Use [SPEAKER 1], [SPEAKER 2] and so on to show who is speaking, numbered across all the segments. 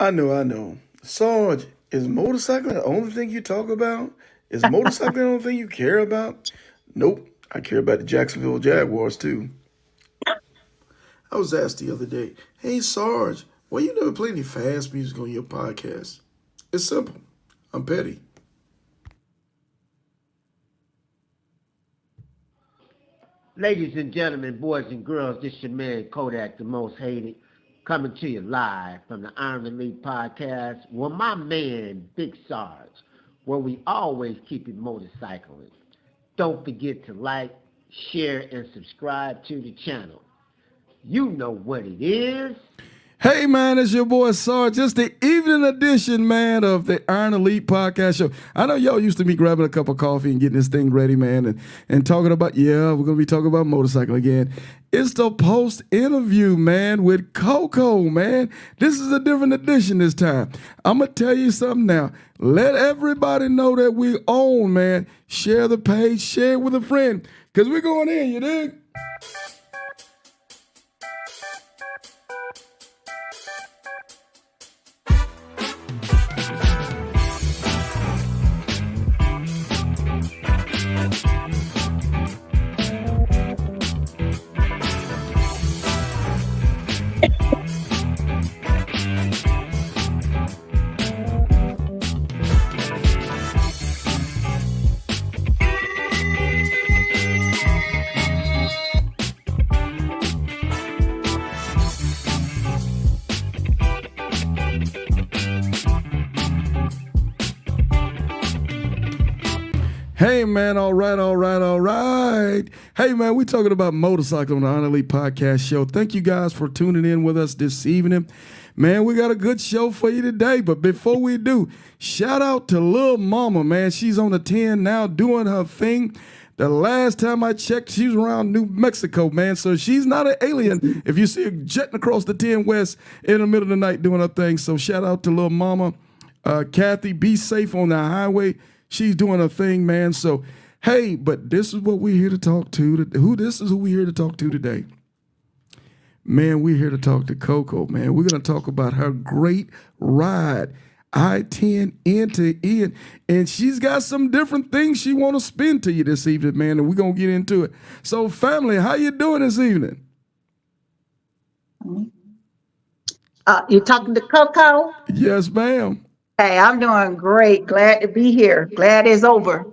[SPEAKER 1] I know, I know. Sarge, is motorcycling the only thing you talk about? Is motorcycling the only thing you care about? Nope. I care about the Jacksonville Jaguars too. I was asked the other day, hey Sarge, why you never play any fast music on your podcast? It's simple. I'm petty.
[SPEAKER 2] Ladies and gentlemen, boys and girls, this your man Kodak, the most hated, coming to you live from the Iron Elite podcast with my man Big Sarge, where we always keep it motorcycling. Don't forget to like, share, and subscribe to the channel. You know what it is.
[SPEAKER 3] Hey man, it's your boy Sarge. Just the evening edition, man, of the Iron Elite Podcast Show. I know y'all used to be grabbing a cup of coffee and getting this thing ready, man, and talking about, we're gonna be talking about motorcycle again. It's the post interview, man, with Coco, man. This is a different edition this time. I'm gonna tell you something now. Let everybody know that we own, man. Share the page, share it with a friend, cause we're going in, you dig? Hey, man, all right. Hey, man, we talking about motorcycle on the Honor Elite Podcast Show. Thank you guys for tuning in with us this evening. Man, we got a good show for you today, but before we do, shout out to Lil Mama, man. She's on the 10 now doing her thing. The last time I checked, she was around New Mexico, man, so she's not an alien if you see her jetting across the 10 West in the middle of the night doing her thing. So shout out to Lil Mama. Kathy, be safe on the highway. She's doing her thing, man. So, hey, but this is what we're here to talk to. This is who we're here to talk to today. Man, we're here to talk to Coco, man. We're going to talk about her great ride, I-10 end to end. And she's got some different things she want to spin to you this evening, man, and we're going to get into it. So, family, how you doing this evening?
[SPEAKER 4] You talking to Coco?
[SPEAKER 3] Yes, ma'am.
[SPEAKER 4] Hey, I'm doing great. Glad to be here. Glad it's over.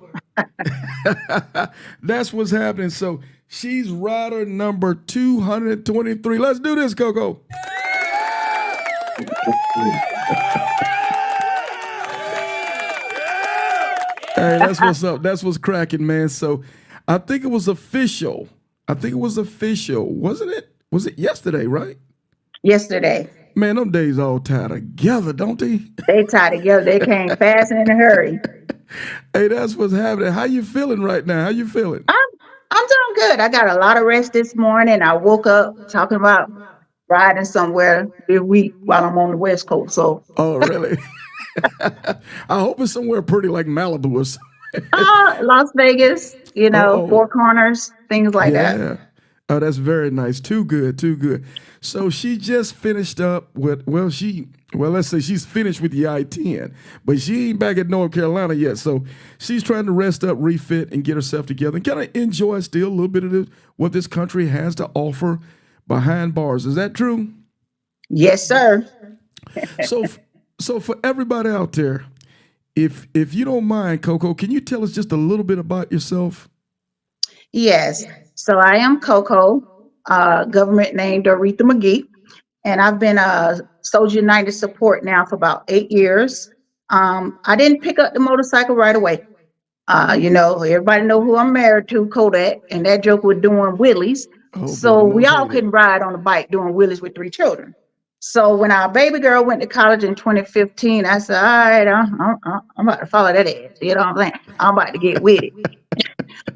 [SPEAKER 3] That's what's happening. So she's rider number 223. Let's do this, Coco. Hey, that's what's up. That's what's cracking, man. So I think it was official. Wasn't it? Was it yesterday, right?
[SPEAKER 4] Yesterday.
[SPEAKER 3] Man, them days all tie together, don't they?
[SPEAKER 4] They tied together. They came fast and in a hurry.
[SPEAKER 3] Hey, that's what's happening. How you feeling right now? How you feeling?
[SPEAKER 4] I'm doing good. I got a lot of rest this morning. I woke up talking about riding somewhere this week while I'm on the West Coast. So.
[SPEAKER 3] Oh, really? I hope it's somewhere pretty like Malibu or something.
[SPEAKER 4] Las Vegas, Four Corners, things like that.
[SPEAKER 3] Oh, that's very nice. Too good. So she just finished up with, let's say she's finished with the I-10, but she ain't back at North Carolina yet. So she's trying to rest up, refit, and get herself together and kind of enjoy still a little bit of what this country has to offer behind bars. Is that true?
[SPEAKER 4] Yes, sir.
[SPEAKER 3] So for everybody out there, if you don't mind, Coco, can you tell us just a little bit about yourself?
[SPEAKER 4] Yes. So I am Coco, government name Doretha MaGee, and I've been a Soldier United support now for about 8 years. I didn't pick up the motorcycle right away. Everybody know who I'm married to, Kodak, and that joke was doing wheelies. So we all couldn't ride on a bike doing wheelies with 3 children. So when our baby girl went to college in 2015, I said, all right, I'm about to follow that ass. You know what I'm saying? I'm about to get with it.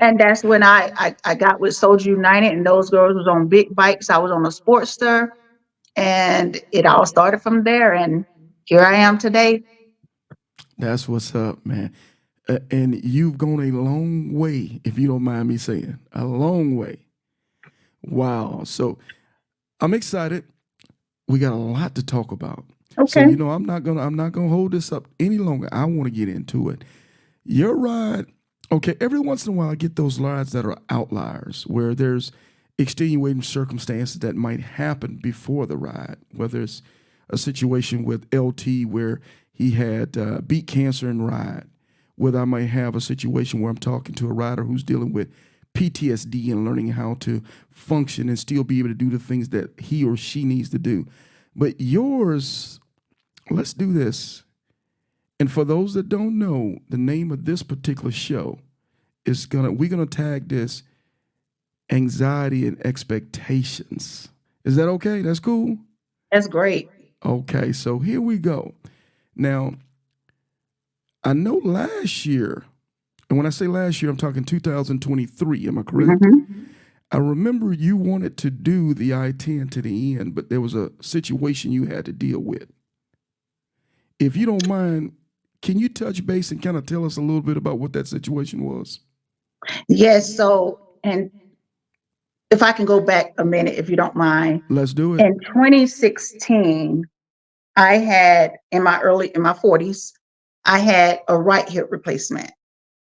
[SPEAKER 4] And that's when I got with Soldier United, and those girls was on big bikes. I was on a Sportster, and it all started from there. And here I am today.
[SPEAKER 3] That's what's up, man. And you've gone a long way, if you don't mind me saying, a long way. Wow. So I'm excited. We got a lot to talk about. So
[SPEAKER 4] Okay.
[SPEAKER 3] I'm not gonna hold this up any longer. I want to get into it. Your ride, okay, every once in a while I get those rides that are outliers where there's extenuating circumstances that might happen before the ride, whether it's a situation with LT where he had beat cancer and ride, whether I might have a situation where I'm talking to a rider who's dealing with PTSD and learning how to function and still be able to do the things that he or she needs to do. But yours, let's do this. And for those that don't know, the name of this particular show is we're gonna tag this anxiety and expectations. Is that okay? That's cool?
[SPEAKER 4] That's great.
[SPEAKER 3] Okay, so here we go. Now, I know last year, and when I say last year, I'm talking 2023, am I correct?
[SPEAKER 4] Hmm.
[SPEAKER 3] I remember you wanted to do the I-10 to the end, but there was a situation you had to deal with. If you don't mind, can you touch base and kind of tell us a little bit about what that situation was?
[SPEAKER 4] Yes. So, and if I can go back a minute, if you don't mind,
[SPEAKER 3] Let's do it.
[SPEAKER 4] in 2016, I had in my 40s, I had a right hip replacement.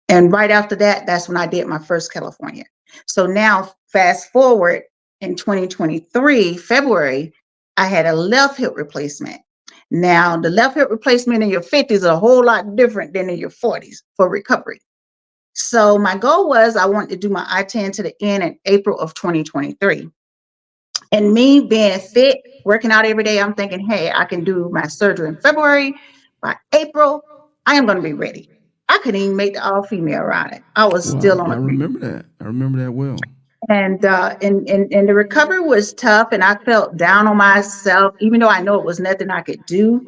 [SPEAKER 4] And right after that, that's when I did my first California. So now, fast forward in 2023, February, I had a left hip replacement. Now, the left hip replacement in your 50s is a whole lot different than in your 40s for recovery. So my goal was I wanted to do my I-10 to the end in April of 2023. And me being fit, working out every day, I'm thinking, hey, I can do my surgery in February. By April, I am going to be ready. I couldn't even make the all-female ride. I was
[SPEAKER 3] Wow,
[SPEAKER 4] still on
[SPEAKER 3] I
[SPEAKER 4] a cream.
[SPEAKER 3] remember that. I remember that well.
[SPEAKER 4] And the recovery was tough, and I felt down on myself, even though I know it was nothing I could do.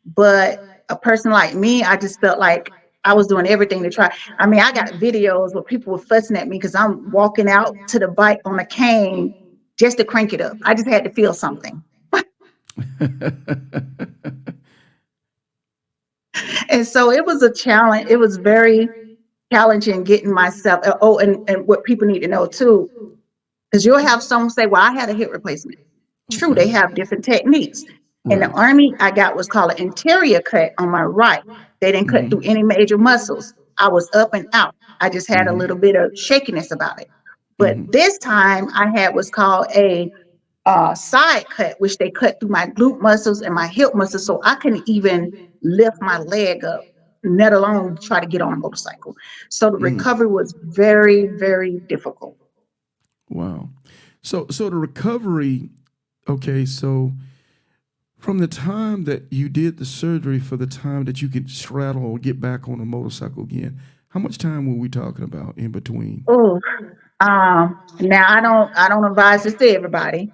[SPEAKER 4] But a person like me, I just felt like I was doing everything to try. I mean, I got videos where people were fussing at me because I'm walking out to the bike on a cane just to crank it up. I just had to feel something. And so it was a challenge. It was very challenging getting myself. Oh, and what people need to know too, because you'll have someone say, well, I had a hip replacement. True,
[SPEAKER 3] Okay.
[SPEAKER 4] they have different techniques. In the
[SPEAKER 3] Right.
[SPEAKER 4] Army, I got what's called an interior cut on my right. They didn't cut through any major muscles. I was up and out. I just had a
[SPEAKER 3] Mm-hmm.
[SPEAKER 4] little bit of shakiness about it. But
[SPEAKER 3] Mm-hmm.
[SPEAKER 4] this time I had what's called a side cut, which they cut through my glute muscles and my hip muscles. So I couldn't even lift my leg up, let alone try to get on a motorcycle. So the
[SPEAKER 3] Mm.
[SPEAKER 4] recovery was very, very difficult.
[SPEAKER 3] Wow. So the recovery, okay, so from the time that you did the surgery for the time that you could straddle or get back on a motorcycle again, how much time were we talking about in between?
[SPEAKER 4] Oh, now I don't advise this to everybody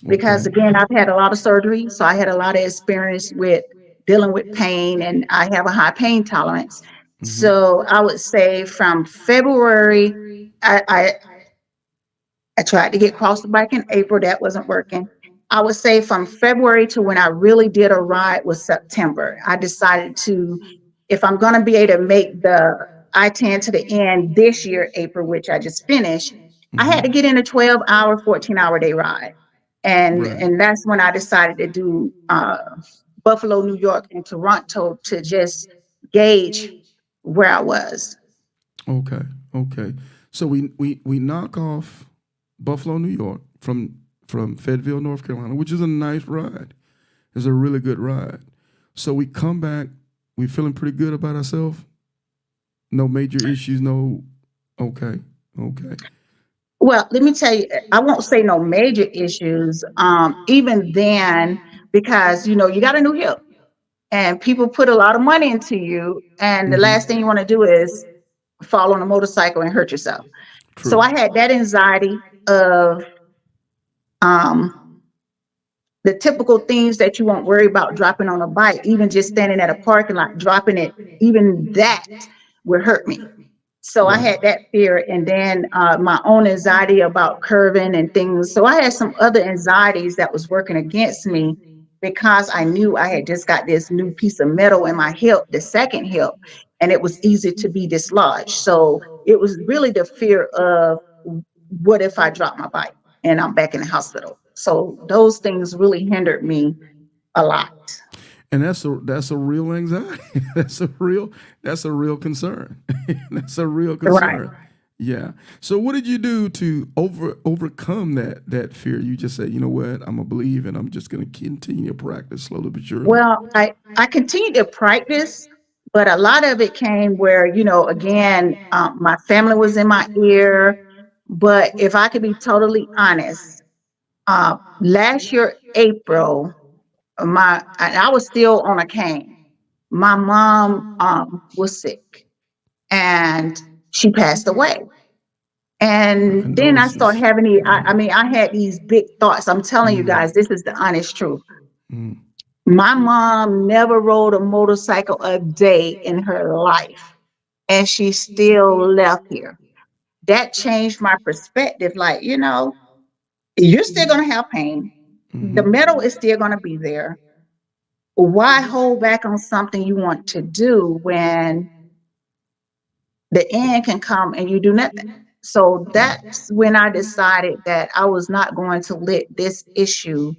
[SPEAKER 4] because
[SPEAKER 3] Okay.
[SPEAKER 4] again, I've had a lot of surgery, so I had a lot of experience with dealing with pain, and I have a high pain tolerance.
[SPEAKER 3] Mm-hmm.
[SPEAKER 4] So I would say from February, I I tried to get across the bike in April. That wasn't working. I would say from February to when I really did a ride was September. I decided to, if I'm going to be able to make the I-10 to the end this year, April, which I just finished, I
[SPEAKER 3] Mm-hmm.
[SPEAKER 4] had to get in a 12-hour, 14-hour day ride. And
[SPEAKER 3] Right.
[SPEAKER 4] and that's when I decided to do Buffalo, New York, and Toronto to just gauge where I was.
[SPEAKER 3] Okay. Okay. So we knock off Buffalo, New York from Fayetteville, North Carolina, which is a nice ride. It's a really good ride. So we come back, we feeling pretty good about ourselves. No major issues, no. Okay. Okay.
[SPEAKER 4] Well, let me tell you, I won't say no major issues. Even then, because you got a new hip and people put a lot of money into you, and the
[SPEAKER 3] Mm-hmm.
[SPEAKER 4] last thing you want to do is fall on a motorcycle and hurt yourself. So
[SPEAKER 3] True.
[SPEAKER 4] I had that anxiety of um the typical things that you won't worry about dropping on a bike, even just standing at a parking lot, dropping it, even that would hurt me. So I
[SPEAKER 3] Right.
[SPEAKER 4] had that fear, and then my own anxiety about curving and things. So I had some other anxieties that was working against me because I knew I had just got this new piece of metal in my hip, the second hip, and it was easy to be dislodged. So it was really the fear of what if I drop my bike and I'm back in the hospital. So those things really hindered me a lot.
[SPEAKER 3] And that's a real anxiety. That's a real concern. That's a real
[SPEAKER 4] Right.
[SPEAKER 3] concern. Yeah. So what did you do to overcome that fear? You just said, you know what, I'm gonna believe and I'm just gonna continue to practice slowly but surely.
[SPEAKER 4] Well, I continued to practice, but a lot of it came where, again, my family was in my ear. But if I could be totally honest, last year, April, and I was still on a cane. My mom was sick and she passed away.
[SPEAKER 3] My
[SPEAKER 4] And then I started
[SPEAKER 3] condolences.
[SPEAKER 4] having
[SPEAKER 3] Yeah.
[SPEAKER 4] I had these big thoughts. I'm telling you
[SPEAKER 3] Mm,
[SPEAKER 4] guys, this is the honest truth.
[SPEAKER 3] mm,
[SPEAKER 4] My mom never rode a motorcycle a day in her life, and she still left here. That changed my perspective. Like, you're still going to have pain. The
[SPEAKER 3] mm-hmm.
[SPEAKER 4] metal is still going to be there. Why hold back on something you want to do when the end can come and you do nothing? So that's when I decided that I was not going to let this issue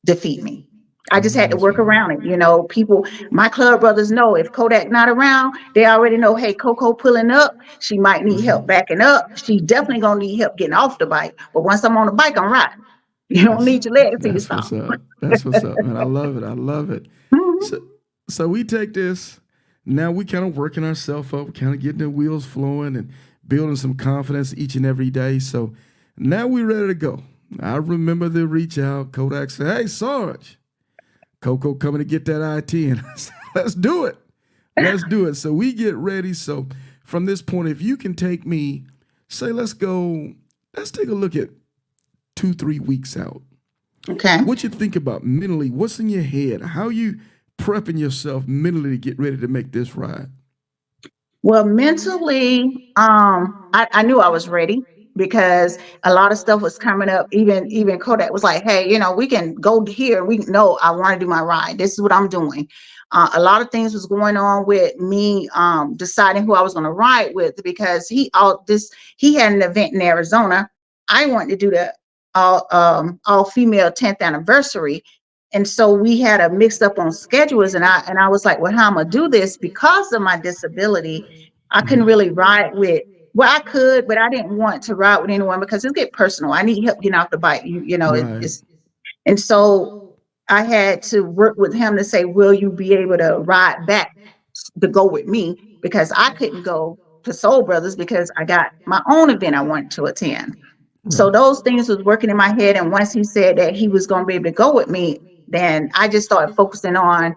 [SPEAKER 4] defeat me. I just
[SPEAKER 3] Oh,
[SPEAKER 4] had to
[SPEAKER 3] yes,
[SPEAKER 4] work
[SPEAKER 3] ma'am.
[SPEAKER 4] around it. People, my club brothers know if Kodak not around, they already know, hey, Coco pulling up, she might need help
[SPEAKER 3] Mm-hmm.
[SPEAKER 4] backing up. She definitely gonna need help getting off the bike. But once I'm on the bike, I'm riding. You don't
[SPEAKER 3] That's
[SPEAKER 4] need your legs till you
[SPEAKER 3] that's
[SPEAKER 4] stop.
[SPEAKER 3] what's up. That's what's up, man. I love it. I love it.
[SPEAKER 4] Mhm.
[SPEAKER 3] So so we take this. Now we kind of working ourselves up, kind of getting the wheels flowing and building some confidence each and every day. So now we're ready to go. I remember the reach out. Kodak said, "Hey, Sarge, Coco coming to get that I-10." I said, let's do it. Let's do it. So we get ready. So from this point, if you can take me, say, let's go. Let's take a look at 2, 3 weeks out.
[SPEAKER 4] Okay.
[SPEAKER 3] What you think about mentally? What's in your head? How you prepping yourself mentally to get ready to make this ride?
[SPEAKER 4] Well, mentally, I knew I was ready because a lot of stuff was coming up. Even Kodak was like, "Hey, we can go here. We know I want to do my ride. This is what I'm doing." A lot of things was going on with me deciding who I was going to ride with because he had an event in Arizona. I wanted to do the all female 10th anniversary, and so we had a mixed up on schedules, and I was like, well, how am I gonna do this? Because of my disability, I couldn't really ride with, well, I could, but I didn't want to ride with anyone because it get personal. I need help getting off the bike.
[SPEAKER 3] Right.
[SPEAKER 4] And so I had to work with him to say, will you be able to ride back to go with me? Because I couldn't go to Soul Brothers because I got my own event I wanted to attend. So
[SPEAKER 3] Right.
[SPEAKER 4] those things was working in my head. And once he said that he was going to be able to go with me, then I just started focusing on,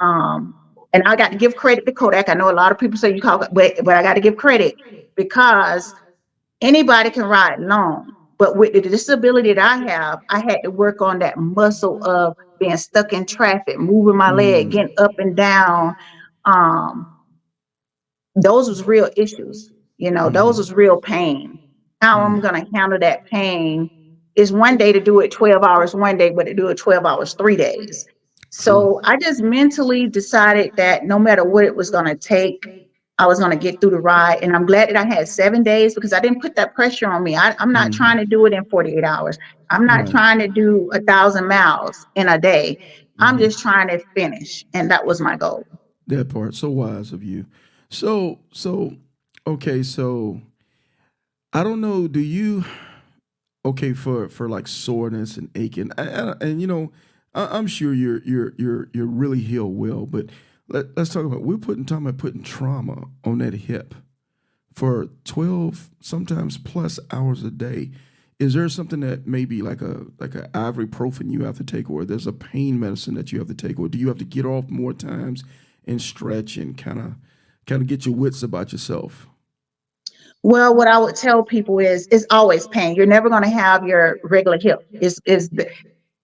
[SPEAKER 4] um, and I got to give credit to Kodak. I know a lot of people say you call, but I got to give credit because anybody can ride long. But with the disability that I have, I had to work on that muscle of being stuck in traffic, moving my leg,
[SPEAKER 3] Mm,
[SPEAKER 4] getting up and down. Um, those was real issues. Those
[SPEAKER 3] mm-hmm.
[SPEAKER 4] was real pain. How I'm
[SPEAKER 3] Mm,
[SPEAKER 4] going to handle that pain is one day to do it 12 hours one day, but to do it 12 hours 3 days.
[SPEAKER 3] true.
[SPEAKER 4] So I just mentally decided that no matter what it was going to take, I was going to get through the ride. And I'm glad that I had 7 days because I didn't put that pressure on me. I'm not
[SPEAKER 3] Mm-hmm.
[SPEAKER 4] trying to do it in 48 hours. I'm not
[SPEAKER 3] Right.
[SPEAKER 4] trying to do 1,000 miles in a day. I'm
[SPEAKER 3] Mm-hmm.
[SPEAKER 4] just trying to finish. And that was my goal.
[SPEAKER 3] That part. So wise of you. So okay, so I don't know, do you okay for like soreness and aching and I'm sure you're really healed well, but let's talk about talking about putting trauma on that hip for 12 sometimes plus hours a day. Is there something that maybe like a ibuprofen you have to take, or there's a pain medicine that you have to take, or do you have to get off more times and stretch and kind of get your wits about yourself?
[SPEAKER 4] Well, what I would tell people is it's always pain. You're never going to have your regular hip.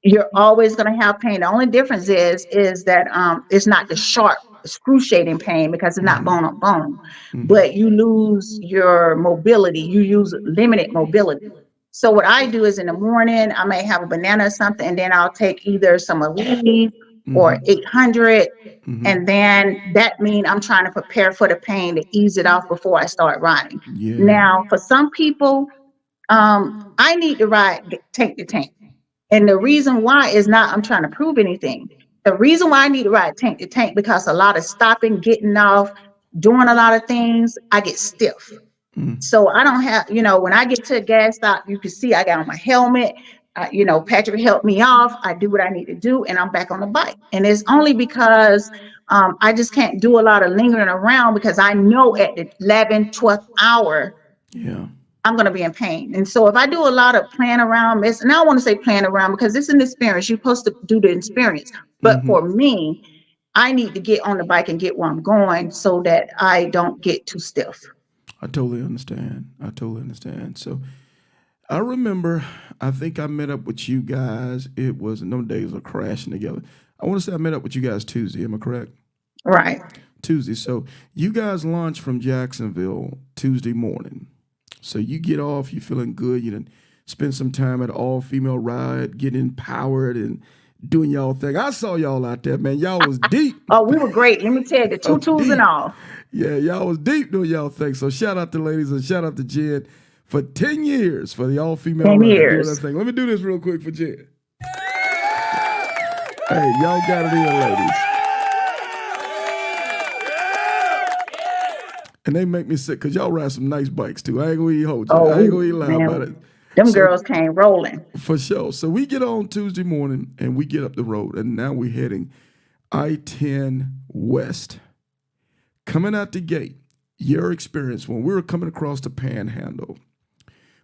[SPEAKER 4] You're always going to have pain. The only difference is that it's not the sharp, excruciating pain because it's not
[SPEAKER 3] Mm-hmm.
[SPEAKER 4] bone on bone,
[SPEAKER 3] Mm-hmm.
[SPEAKER 4] but you lose your mobility. You use limited mobility. So what I do is in the morning, I may have a banana or something, and then I'll take either some Aleve or
[SPEAKER 3] Mm-hmm.
[SPEAKER 4] 800.
[SPEAKER 3] Mm-hmm.
[SPEAKER 4] And then that means I'm trying to prepare for the pain to ease it off before I start riding.
[SPEAKER 3] Yeah.
[SPEAKER 4] Now, for some people, I need to ride, take the tank. And the reason why is not I'm trying to prove anything. The reason why I need to ride tank to tank because a lot of stopping, getting off, doing a lot of things, I get stiff.
[SPEAKER 3] Mm.
[SPEAKER 4] So I don't have, when I get to a gas stop, you can see I got on my helmet. Patrick helped me off. I do what I need to do, and I'm back on the bike. And it's only because I just can't do a lot of lingering around because I know at the 11th, 12th hour,
[SPEAKER 3] Yeah.
[SPEAKER 4] I'm going to be in pain. And so if I do a lot of playing around, and I don't want to say playing around because it's an experience. You're supposed to do the experience. But
[SPEAKER 3] Mm-hmm.
[SPEAKER 4] for me, I need to get on the bike and get where I'm going so that I don't get too stiff.
[SPEAKER 3] I totally understand. I totally understand. So I remember, I think I met up with you guys. It was, no days of crashing together. I want to say I met up with you guys Tuesday. Am I correct?
[SPEAKER 4] Right.
[SPEAKER 3] Tuesday. So you guys launched from Jacksonville Tuesday morning. So you get off, you feeling good. You done spend some time at all-female ride, getting empowered and doing y'all thing. I saw y'all out there, man. Y'all was deep.
[SPEAKER 4] Oh, we were great. Let me tell you, the tutus and all.
[SPEAKER 3] Yeah, y'all was deep doing y'all thing. So shout out to ladies and shout out to Jen for 10 years for the all-female
[SPEAKER 4] 10
[SPEAKER 3] ride doing
[SPEAKER 4] years.
[SPEAKER 3] that thing. Let me do this real quick for Jen. Hey, y'all got it in, ladies. And they make me sick because y'all ride some nice bikes too. I ain't gonna hold you. I ain't gonna lie
[SPEAKER 4] man,
[SPEAKER 3] about it.
[SPEAKER 4] Them
[SPEAKER 3] So-
[SPEAKER 4] girls came rolling.
[SPEAKER 3] For sure. So we get on Tuesday morning and we get up the road, and now we're heading I-10 West. Coming out the gate, your experience when we were coming across the Panhandle,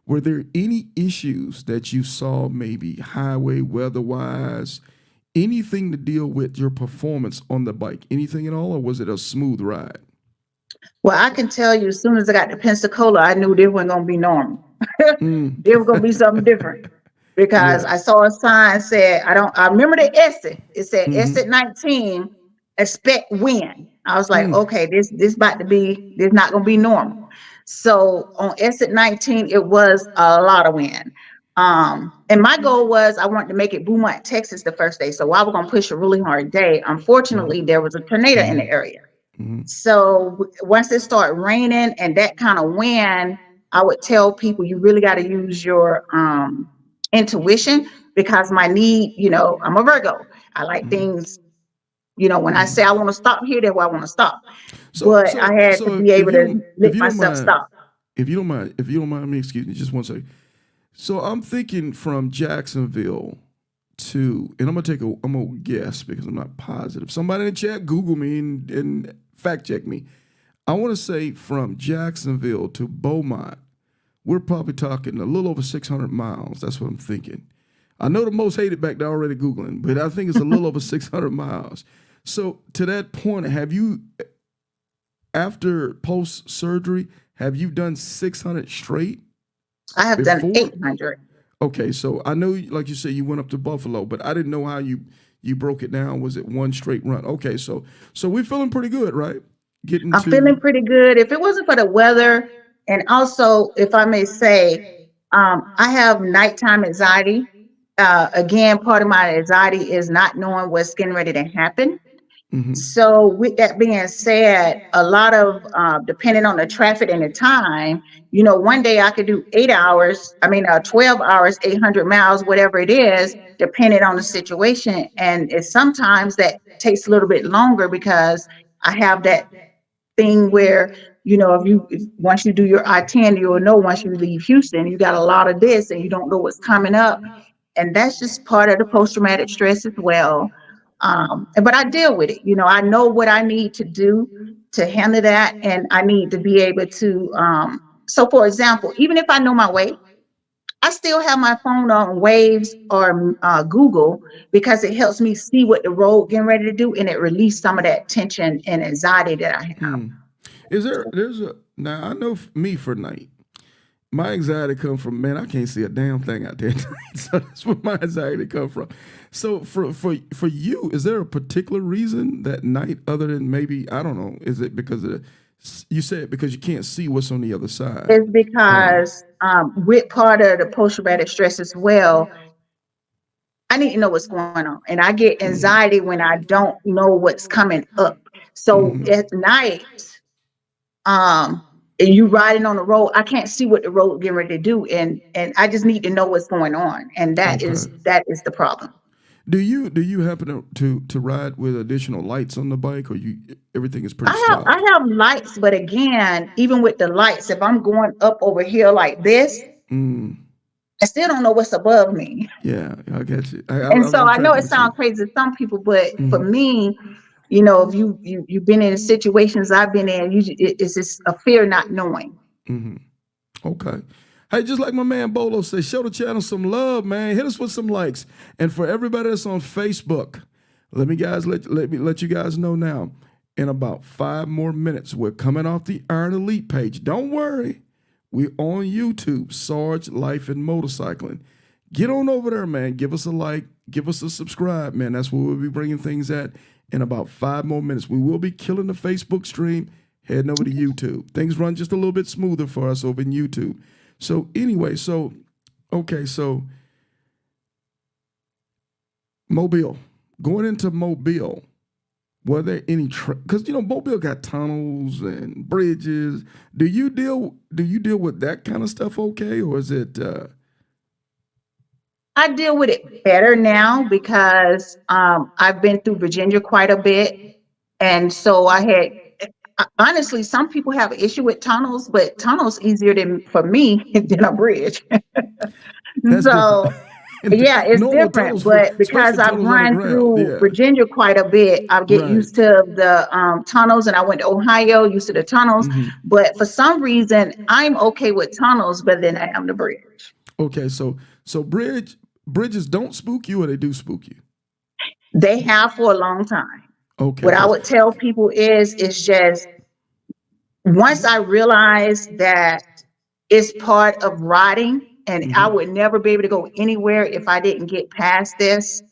[SPEAKER 3] were there any issues that you saw, maybe highway weather-wise, anything to deal with your performance on the bike, anything at all, or was it a smooth ride?
[SPEAKER 4] Well, I can tell you, as soon as I got to Pensacola, I knew this wasn't going to be normal.
[SPEAKER 3] Mm.
[SPEAKER 4] There was going to be something different because
[SPEAKER 3] Yeah.
[SPEAKER 4] I saw a sign said, I remember the exit. It said
[SPEAKER 3] Mhm.
[SPEAKER 4] exit 19, expect wind. I was like,
[SPEAKER 3] Mm.
[SPEAKER 4] okay, this about to be, this not going to be normal. So on exit 19, it was a lot of wind. And my goal was I wanted to make it Beaumont, Texas the first day. So I was going to push a really hard day. Unfortunately, there was a tornado in the area.
[SPEAKER 3] Mhm.
[SPEAKER 4] So once it started raining and that kind of wind, I would tell people you really got to use your intuition because my need, I'm a Virgo. I like things, when I say I want to stop here, that's where I want to stop. But I had to be able to let myself stop.
[SPEAKER 3] If you don't mind me, excuse me, just one second. So I'm thinking from Jacksonville to, and I'm gonna guess because I'm not positive. Somebody in the chat, Google me and fact check me. I want to say from Jacksonville to Beaumont, we're probably talking a little over 600 miles. That's what I'm thinking. I know the most hated back there already Googling, but I think it's a little over 600 miles. So to that point, have you, after post-surgery, have you done 600 straight?
[SPEAKER 4] I have done
[SPEAKER 3] Before?
[SPEAKER 4] 800.
[SPEAKER 3] Okay, so I know, like you said, you went up to Buffalo, but I didn't know how you broke it down. Was it one straight run? Okay, so we're feeling pretty good, right?
[SPEAKER 4] I'm feeling pretty good. If it wasn't for the weather, and also, if I may say, I have nighttime anxiety. Again, part of my anxiety is not knowing what's getting ready to happen.
[SPEAKER 3] Mhm.
[SPEAKER 4] So with that being said, a lot of, depending on the traffic and the time, one day I could do 12 hours, 800 miles, whatever it is, depending on the situation. And sometimes that takes a little bit longer because I have that thing where, once you do your I-10, you'll know once you leave Houston, you got a lot of this and you don't know what's coming up. And that's just part of the post-traumatic stress as well. But I deal with it. I know what I need to do to handle that, and I need to be able to. So, for example, even if I know my way, I still have my phone on Waves or Google because it helps me see what the road getting ready to do, and it releases some of that tension and anxiety that I have.
[SPEAKER 3] Now I know me for night. My anxiety comes from, man, I can't see a damn thing out there at night. So that's where my anxiety comes from. So for you, is there a particular reason that night other than maybe, I don't know, is it because you said because you can't see what's on the other side?
[SPEAKER 4] It's because with part of the post-traumatic stress as well, I need to know what's going on. And I get anxiety when I don't know what's coming up. So at night, and you riding on the road, I can't see what the road getting ready to do. And I just need to know what's going on. And that is the problem.
[SPEAKER 3] Do you happen to ride with additional lights on the bike, or everything is pretty
[SPEAKER 4] I
[SPEAKER 3] stock?
[SPEAKER 4] have lights, but again, even with the lights, if I'm going up over here like this, I still don't know what's above me.
[SPEAKER 3] Yeah, I get you.
[SPEAKER 4] And so
[SPEAKER 3] I'm
[SPEAKER 4] I know
[SPEAKER 3] tracking
[SPEAKER 4] it
[SPEAKER 3] with you.
[SPEAKER 4] sounds crazy to some people, but for me, if you've been in situations I've been in, it's just a fear not knowing.
[SPEAKER 3] Okay. Hey, just like my man Bolo said, show the channel some love, man. Hit us with some likes. And for everybody that's on Facebook, let me let you guys know now. In about 5 more minutes, we're coming off the Iron Elite page. Don't worry. We're on YouTube, Sarge Life and Motorcycling. Get on over there, man. Give us a like. Give us a subscribe, man. That's where we'll be bringing things at in about 5 more minutes. We will be killing the Facebook stream, heading over to YouTube. Things run just a little bit smoother for us over in YouTube. So anyway, so Mobile. Going into Mobile, were there any because Mobile got tunnels and bridges. Do you deal with that kind of stuff okay, or is it
[SPEAKER 4] I deal with it better now because I've been through Virginia quite a bit. And so honestly, some people have an issue with tunnels, but tunnels easier for me than a bridge.
[SPEAKER 3] that's
[SPEAKER 4] So
[SPEAKER 3] different?
[SPEAKER 4] yeah, it's
[SPEAKER 3] Normal
[SPEAKER 4] different,
[SPEAKER 3] tunnels,
[SPEAKER 4] but because
[SPEAKER 3] especially
[SPEAKER 4] I've
[SPEAKER 3] tunnels
[SPEAKER 4] run
[SPEAKER 3] underground.
[SPEAKER 4] through
[SPEAKER 3] Yeah,
[SPEAKER 4] Virginia quite a bit, I get
[SPEAKER 3] right.
[SPEAKER 4] used to the tunnels, and I went to Ohio, used to the tunnels. But for some reason, I'm okay with tunnels better than I am the bridge.
[SPEAKER 3] Okay, so bridges don't spook you, or they do spook you?
[SPEAKER 4] They have for a long time.
[SPEAKER 3] Okay,
[SPEAKER 4] What I would tell people is, it's just once I realized that it's part of riding, and I would never be able to go anywhere if I didn't get past this.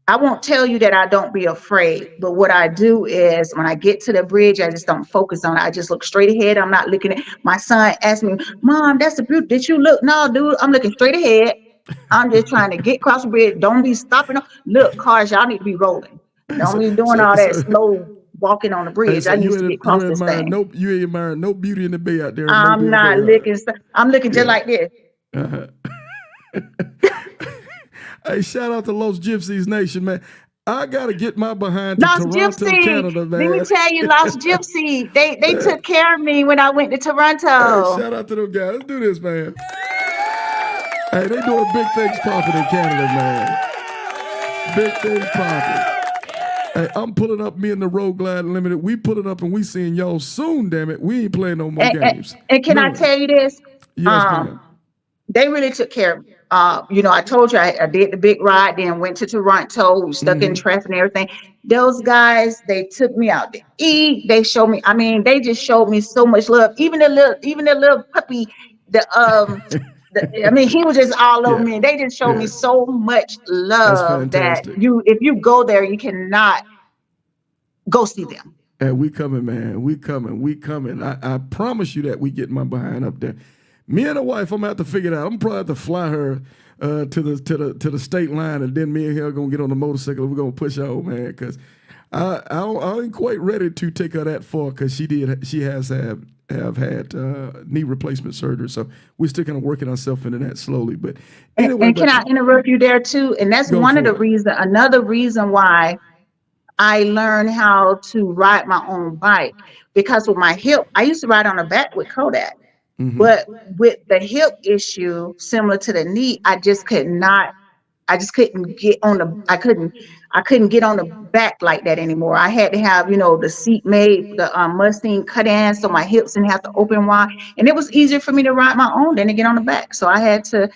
[SPEAKER 4] I won't tell you that I don't be afraid, but what I do is when I get to the bridge, I just don't focus on it. I just look straight ahead. I'm not looking at my son asked me, Mom, that's a beauty. Did you look? No, dude, I'm looking straight ahead. I'm just trying to get across the bridge. Don't be stopping. Look, cars, y'all need to be rolling. Don't be doing all that slow walking on the bridge.
[SPEAKER 3] So
[SPEAKER 4] I need to get across this thing.
[SPEAKER 3] you ain't admiring no beauty in the bay out there in
[SPEAKER 4] I'm
[SPEAKER 3] Mobile
[SPEAKER 4] not
[SPEAKER 3] Bay.
[SPEAKER 4] looking. I'm looking just like this.
[SPEAKER 3] Hey, shout out to Los Gypsies Nation, man. I gotta get my behind to
[SPEAKER 4] Lost
[SPEAKER 3] Toronto,
[SPEAKER 4] Gypsy.
[SPEAKER 3] Canada, man.
[SPEAKER 4] Let me tell you, Lost Gypsy. They took care of me when I went to
[SPEAKER 3] Hey,
[SPEAKER 4] Toronto.
[SPEAKER 3] shout out to them guys. Let's do this, man. Hey, they doing big things popping in Canada, man. Big things popping. Hey, I'm pulling up me and the Road Glide Limited. We pulling up and we seeing y'all soon, damn it. We ain't playing no more games.
[SPEAKER 4] And can I tell you this?
[SPEAKER 3] Yes, ma'am.
[SPEAKER 4] They really took care of me. I told you I did the big ride, then went to Toronto, we stuck in traffic and everything. Those guys, they took me out to eat. They showed me, they just showed me so much love. Even the little puppy, he was just all over me. And they just showed me so much love that if you go there, you cannot go see them.
[SPEAKER 3] And we coming, man. We coming. I promise you that we get my behind up there. Me and the wife, I'm gonna have to figure it out. I'm probably have to fly her to the state line, and then me and her are gonna get on the motorcycle and we're gonna push out, man, because I ain't quite ready to take her that far, because she has have had knee replacement surgery, so we're still kind of working ourselves into that slowly. But anyway,
[SPEAKER 4] and can I interrupt you there too? And that's another reason why I learned how to ride my own bike, because with my hip, I used to ride on the back with Kodak. But with the hip issue, similar to the knee, I couldn't get on the back like that anymore. I had to have, the seat made, the Mustang cut in, so my hips didn't have to open wide. And it was easier for me to ride my own than to get on the back. So I had to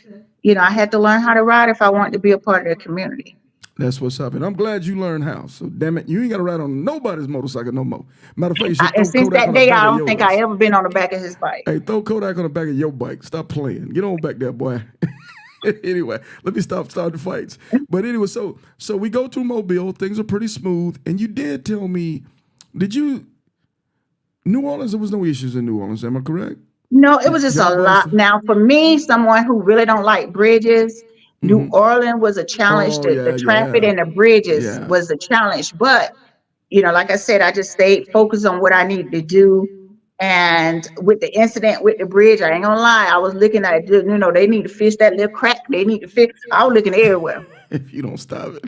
[SPEAKER 4] learn how to ride if I wanted to be a part of the community.
[SPEAKER 3] That's what's up. And I'm glad you learned how. So, damn it, you ain't got to ride on nobody's motorcycle no more. Matter of fact, you should throw
[SPEAKER 4] since
[SPEAKER 3] Kodak
[SPEAKER 4] that
[SPEAKER 3] on the
[SPEAKER 4] day,
[SPEAKER 3] back
[SPEAKER 4] I
[SPEAKER 3] of
[SPEAKER 4] don't think I ever been on the back of his bike.
[SPEAKER 3] Hey, throw Kodak on the back of your bike. Stop playing. Get on back there, boy. Anyway, let me start the fights. But anyway, so we go through Mobile. Things are pretty smooth. And you did tell me, New Orleans, there was no issues in New Orleans. Am I correct?
[SPEAKER 4] No, it was just a lot. Now, for me, someone who really don't like bridges, New Orleans was a challenge. The traffic and the bridges was a challenge. But, like I said, I just stayed focused on what I needed to do. And with the incident with the bridge, I ain't gonna lie, I was looking at, they need to fix that little crack. They need to fix. I was looking everywhere.
[SPEAKER 3] if you don't stop it.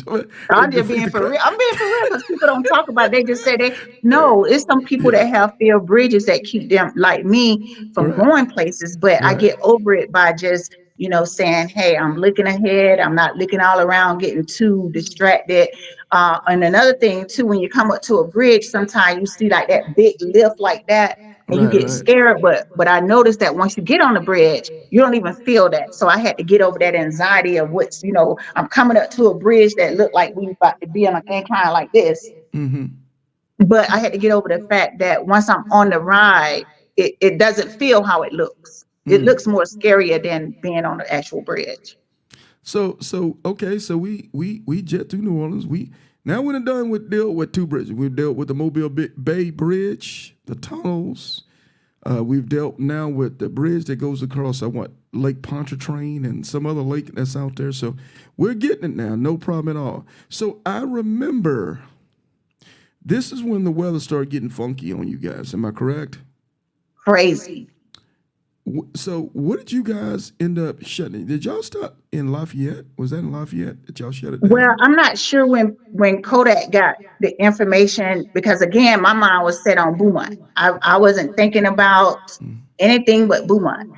[SPEAKER 3] That
[SPEAKER 4] I'm just
[SPEAKER 3] defeats
[SPEAKER 4] being
[SPEAKER 3] the
[SPEAKER 4] for
[SPEAKER 3] crap.
[SPEAKER 4] real. I'm being for real because people don't talk about it. They just say no, it's some people
[SPEAKER 3] Yeah.
[SPEAKER 4] that have failed bridges that keep them like me from
[SPEAKER 3] Right.
[SPEAKER 4] going places, but I
[SPEAKER 3] Right.
[SPEAKER 4] get over it by just, saying, hey, I'm looking ahead. I'm not looking all around, getting too distracted. And another thing too, when you come up to a bridge, sometimes you see like that big lift like that and you
[SPEAKER 3] Right.
[SPEAKER 4] get
[SPEAKER 3] Right.
[SPEAKER 4] scared. But I noticed that once you get on the bridge, you don't even feel that. So I had to get over that anxiety of I'm coming up to a bridge that looked like we about to be on an incline like this.
[SPEAKER 3] Mm-hmm.
[SPEAKER 4] But I had to get over the fact that once I'm on the ride, it doesn't feel how it looks. It
[SPEAKER 3] Mm.
[SPEAKER 4] looks more scarier than being on the actual bridge.
[SPEAKER 3] So okay, so we jet through New Orleans. We now we're done with deal with two bridges. We've dealt with the Mobile Bay Bridge, the tunnels. We've dealt now with the bridge that goes across Lake Pontchartrain and some other lake that's out there. So we're getting it now, no problem at all. So I remember this is when the weather started getting funky on you guys. Am I correct?
[SPEAKER 4] Crazy.
[SPEAKER 3] So what did you guys end up shutting? Did y'all stop in Lafayette? Was that in Lafayette that y'all shut it
[SPEAKER 4] Well,
[SPEAKER 3] down?
[SPEAKER 4] I'm not sure when Kodak got the information because again, my mind was set on Beaumont. I wasn't thinking about anything but Beaumont.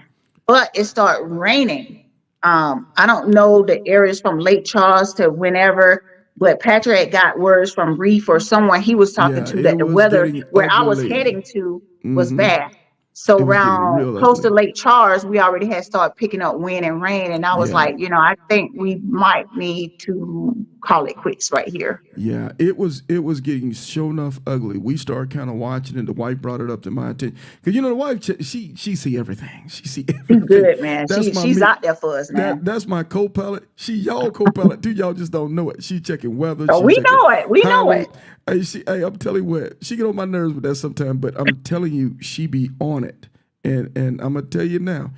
[SPEAKER 4] But it started raining. I don't know the areas from Lake Charles to whenever, but Patrick had got words from Reef or someone he was talking
[SPEAKER 3] Yeah,
[SPEAKER 4] to
[SPEAKER 3] it
[SPEAKER 4] that the
[SPEAKER 3] was
[SPEAKER 4] weather
[SPEAKER 3] getting
[SPEAKER 4] where I was
[SPEAKER 3] ugly.
[SPEAKER 4] heading to was
[SPEAKER 3] Mm-hmm.
[SPEAKER 4] bad. So
[SPEAKER 3] It was getting
[SPEAKER 4] around
[SPEAKER 3] real
[SPEAKER 4] close to
[SPEAKER 3] ugly.
[SPEAKER 4] Lake Charles, we already had started picking up wind and rain, and I was
[SPEAKER 3] Yeah.
[SPEAKER 4] like, I think we might need to call it quits right here.
[SPEAKER 3] Yeah, it was getting sure enough ugly. We started kind of watching it. The wife brought it up to my attention because the wife she see everything. She see
[SPEAKER 4] She's
[SPEAKER 3] everything.
[SPEAKER 4] good, man.
[SPEAKER 3] That's my
[SPEAKER 4] She's
[SPEAKER 3] me.
[SPEAKER 4] out there for us, man.
[SPEAKER 3] That's my co-pilot. She y'all co-pilot too. Y'all just don't know it. She checking weather.
[SPEAKER 4] So
[SPEAKER 3] She
[SPEAKER 4] we
[SPEAKER 3] checking
[SPEAKER 4] know it. We know
[SPEAKER 3] highway.
[SPEAKER 4] it.
[SPEAKER 3] Hey, I'm telling you what. She get on my nerves with that sometimes. But I'm telling you, she be on it. And I'm gonna tell you now.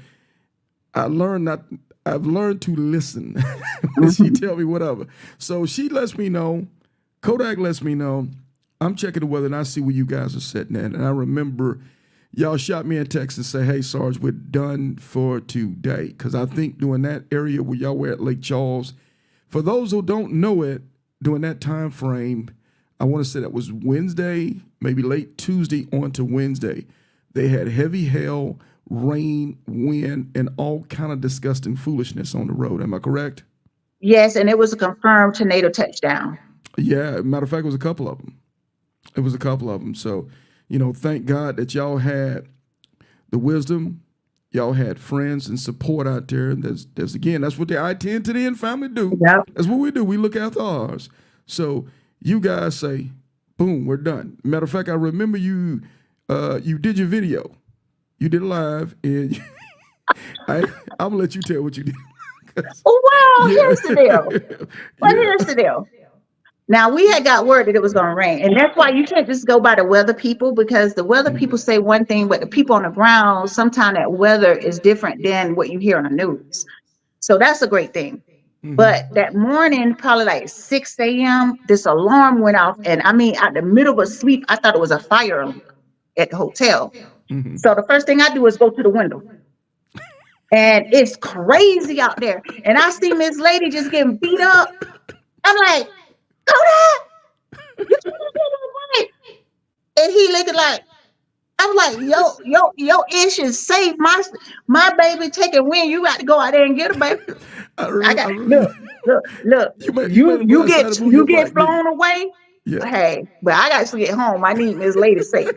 [SPEAKER 3] I've learned to listen when she tell me whatever. So she lets me know. Kodak lets me know. I'm checking the weather and I see where you guys are sitting at. And I remember y'all shot me a text and say, hey, Sarge, we're done for today. Because I think during that area where y'all were at Lake Charles, for those who don't know it, during that time frame, I want to say that was Wednesday, maybe late Tuesday on to Wednesday. They had heavy hail, rain, wind, and all kind of disgusting foolishness on the road. Am I correct?
[SPEAKER 4] Yes, and it was a confirmed tornado touchdown.
[SPEAKER 3] Yeah, matter of fact, it was a couple of them. It was a couple of them. So, thank God that y'all had the wisdom. Y'all had friends and support out there. And there's again, that's what the I-10 to the end family do.
[SPEAKER 4] Yep.
[SPEAKER 3] That's what we do. We look after ours. So you guys say, boom, we're done. Matter of fact, I remember you did your video. You did it live, and I'm gonna let you tell what you did.
[SPEAKER 4] Well,
[SPEAKER 3] Yeah.
[SPEAKER 4] here's the deal. Well,
[SPEAKER 3] Yeah.
[SPEAKER 4] here's the deal. Now we had got word that it was going to rain, and that's why you can't just go by the weather people because the weather people say one thing, but the people on the ground sometimes that weather is different than what you hear on the news. So that's a great thing. But that morning, probably like 6 a.m., this alarm went off, and I mean, out the middle of sleep, I thought it was a fire alarm at the hotel. So the first thing I do is go to the window. And it's crazy out there. And I see Miss Lady just getting beat up. I'm like, Kodak, you can't get it right. And he looking like, I'm like, yo, ish is safe. My baby taking win. You got to go out there and get her, baby.
[SPEAKER 3] I
[SPEAKER 4] I
[SPEAKER 3] remember,
[SPEAKER 4] got look.
[SPEAKER 3] you made him go
[SPEAKER 4] You
[SPEAKER 3] outside
[SPEAKER 4] get
[SPEAKER 3] and move your bike, didn't
[SPEAKER 4] flown
[SPEAKER 3] you?
[SPEAKER 4] away.
[SPEAKER 3] Yeah.
[SPEAKER 4] Hey, but I got to get home. I need Miss Lady safe.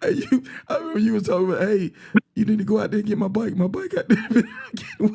[SPEAKER 3] Hey, I remember you was talking about, hey, you need to go out there and get my bike. My bike out there.
[SPEAKER 4] And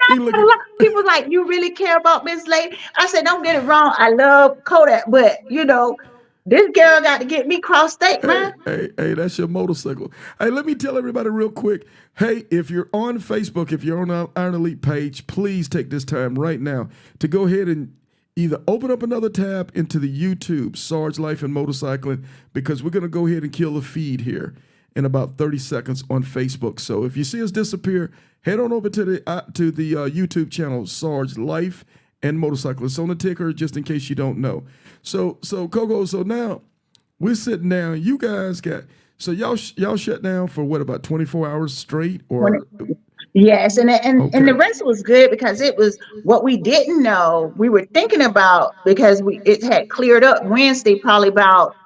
[SPEAKER 3] He
[SPEAKER 4] I a
[SPEAKER 3] looking.
[SPEAKER 4] lot of people like, you really care about Miss Lady? I said, don't get it wrong. I love Kodak, but this girl got to get me cross state, man.
[SPEAKER 3] Hey, that's your motorcycle. Hey, let me tell everybody real quick. Hey, if you're on Facebook, if you're on our Iron Elite page, please take this time right now to go ahead and either open up another tab into the YouTube, Sarge Life and Motorcycling, because we're going to go ahead and kill the feed here in about 30 seconds on Facebook. So if you see us disappear, head on over to the YouTube channel, Sarge Life and Motorcycle. It's on the ticker just in case you don't know. So Coco, so now we're sitting down. You guys got, so y'all shut down for what, about 24 hours straight or?
[SPEAKER 4] Yes, and the
[SPEAKER 3] Okay.
[SPEAKER 4] rest was good because it was what we didn't know. We were thinking about because it had cleared up Wednesday, probably about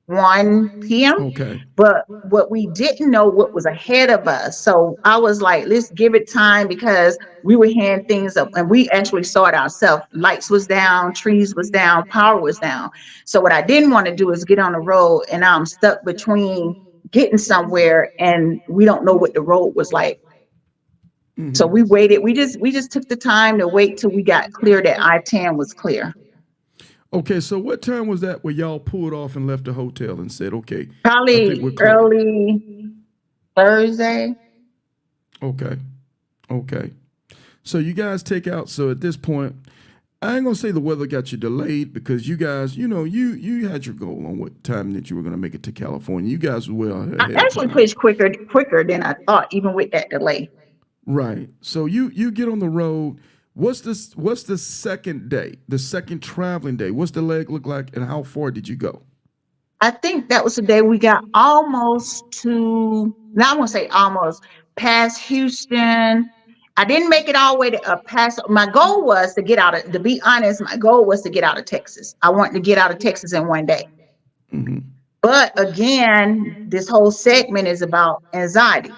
[SPEAKER 4] 1 p.m.
[SPEAKER 3] Okay.
[SPEAKER 4] But what we didn't know what was ahead of us. So I was like, let's give it time because we were hearing things up and we actually saw it ourselves. Lights was down, trees was down, power was down. So what I didn't want to do is get on the road and I'm stuck between getting somewhere and we don't know what the road was like. So we waited. We just took the time to wait till we got clear that I-10 was clear.
[SPEAKER 3] Okay, so what time was that where y'all pulled off and left the hotel and said, okay, I think we're
[SPEAKER 4] Probably
[SPEAKER 3] clear?
[SPEAKER 4] early Thursday.
[SPEAKER 3] Okay. Okay. So you guys take out, so at this point, I ain't gonna say the weather got you delayed because you guys, you had your goal on what time that you were gonna make it to California. You guys were well
[SPEAKER 4] I
[SPEAKER 3] ahead of
[SPEAKER 4] actually
[SPEAKER 3] time.
[SPEAKER 4] pushed quicker than I thought, even with that delay.
[SPEAKER 3] Right. So you get on the road. What's the second day, the second traveling day? What's the leg look like and how far did you go?
[SPEAKER 4] I think that was the day we got almost to, now I won't say almost, past Houston. I didn't make it all the way to past. My goal was to get out of, to be honest, my goal was to get out of Texas. I wanted to get out of Texas in one day. But again, this whole segment is about anxiety.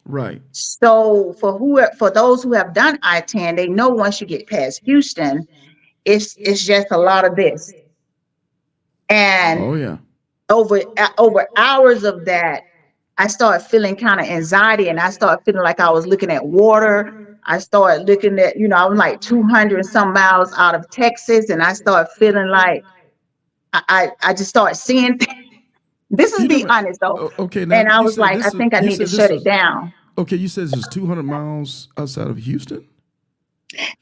[SPEAKER 3] Right.
[SPEAKER 4] So for those who have done I-10, they know once you get past Houston, it's just a lot of this. And
[SPEAKER 3] Oh yeah.
[SPEAKER 4] over hours of that, I started feeling kind of anxiety and I started feeling like I was looking at water. I started looking at, I was like 200 and some miles out of Texas and I started feeling like I just started seeing things. This is
[SPEAKER 3] You
[SPEAKER 4] be
[SPEAKER 3] never.
[SPEAKER 4] honest though.
[SPEAKER 3] Okay. Now
[SPEAKER 4] And I
[SPEAKER 3] you
[SPEAKER 4] was
[SPEAKER 3] said
[SPEAKER 4] like, I
[SPEAKER 3] this is.
[SPEAKER 4] think I
[SPEAKER 3] You
[SPEAKER 4] need to
[SPEAKER 3] said this
[SPEAKER 4] shut it
[SPEAKER 3] is.
[SPEAKER 4] down.
[SPEAKER 3] Okay. You said this is 200 miles outside of Houston.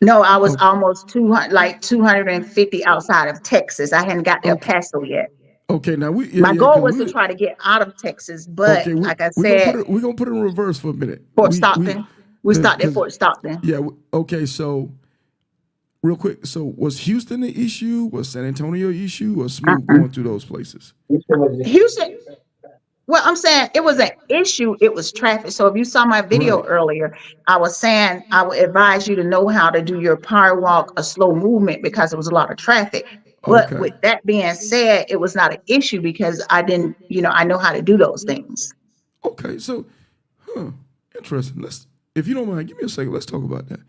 [SPEAKER 4] No, I was
[SPEAKER 3] Okay.
[SPEAKER 4] almost 200, like 250 outside of Texas. I hadn't got to El
[SPEAKER 3] Okay.
[SPEAKER 4] Paso yet.
[SPEAKER 3] Okay. Now
[SPEAKER 4] My
[SPEAKER 3] yeah
[SPEAKER 4] goal
[SPEAKER 3] because
[SPEAKER 4] was to
[SPEAKER 3] we
[SPEAKER 4] try to get out of Texas, but
[SPEAKER 3] okay
[SPEAKER 4] like I
[SPEAKER 3] we're gonna put
[SPEAKER 4] said,
[SPEAKER 3] it in reverse for a minute.
[SPEAKER 4] Fort
[SPEAKER 3] We
[SPEAKER 4] Stockton. We stopped at
[SPEAKER 3] because
[SPEAKER 4] Fort Stockton.
[SPEAKER 3] yeah. Okay. So real quick. So was Houston the issue? Was San Antonio the issue? Or smooth
[SPEAKER 4] Uh-uh.
[SPEAKER 3] going through those places?
[SPEAKER 4] Houston. Well, I'm saying it was an issue. It was traffic. So if you saw my video
[SPEAKER 3] Right.
[SPEAKER 4] earlier, I was saying I would advise you to know how to do your power walk, a slow movement because there was a lot of traffic. But
[SPEAKER 3] Okay.
[SPEAKER 4] with that being said, it was not an issue because I didn't, I know how to do those things.
[SPEAKER 3] Okay. So, interesting. If you don't mind, give me a second. Let's talk about that.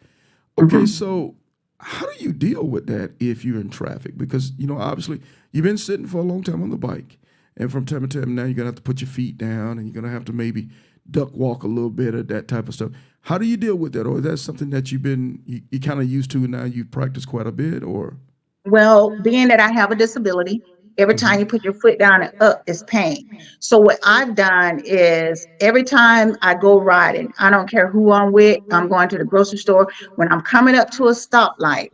[SPEAKER 3] Okay.
[SPEAKER 4] Mhm.
[SPEAKER 3] So, how do you deal with that if you're in traffic? Because obviously, you've been sitting for a long time on the bike, and from time to time now you're gonna have to put your feet down, and you're gonna have to maybe duck walk a little bit or that type of stuff. How do you deal with that, or is that something that you kind of used to and now you practice quite a bit, or?
[SPEAKER 4] Well, being that I have a disability, every time you put your foot down and up is pain. So what I've done is every time I go riding, I don't care who I'm with, I'm going to the grocery store. When I'm coming up to a stoplight,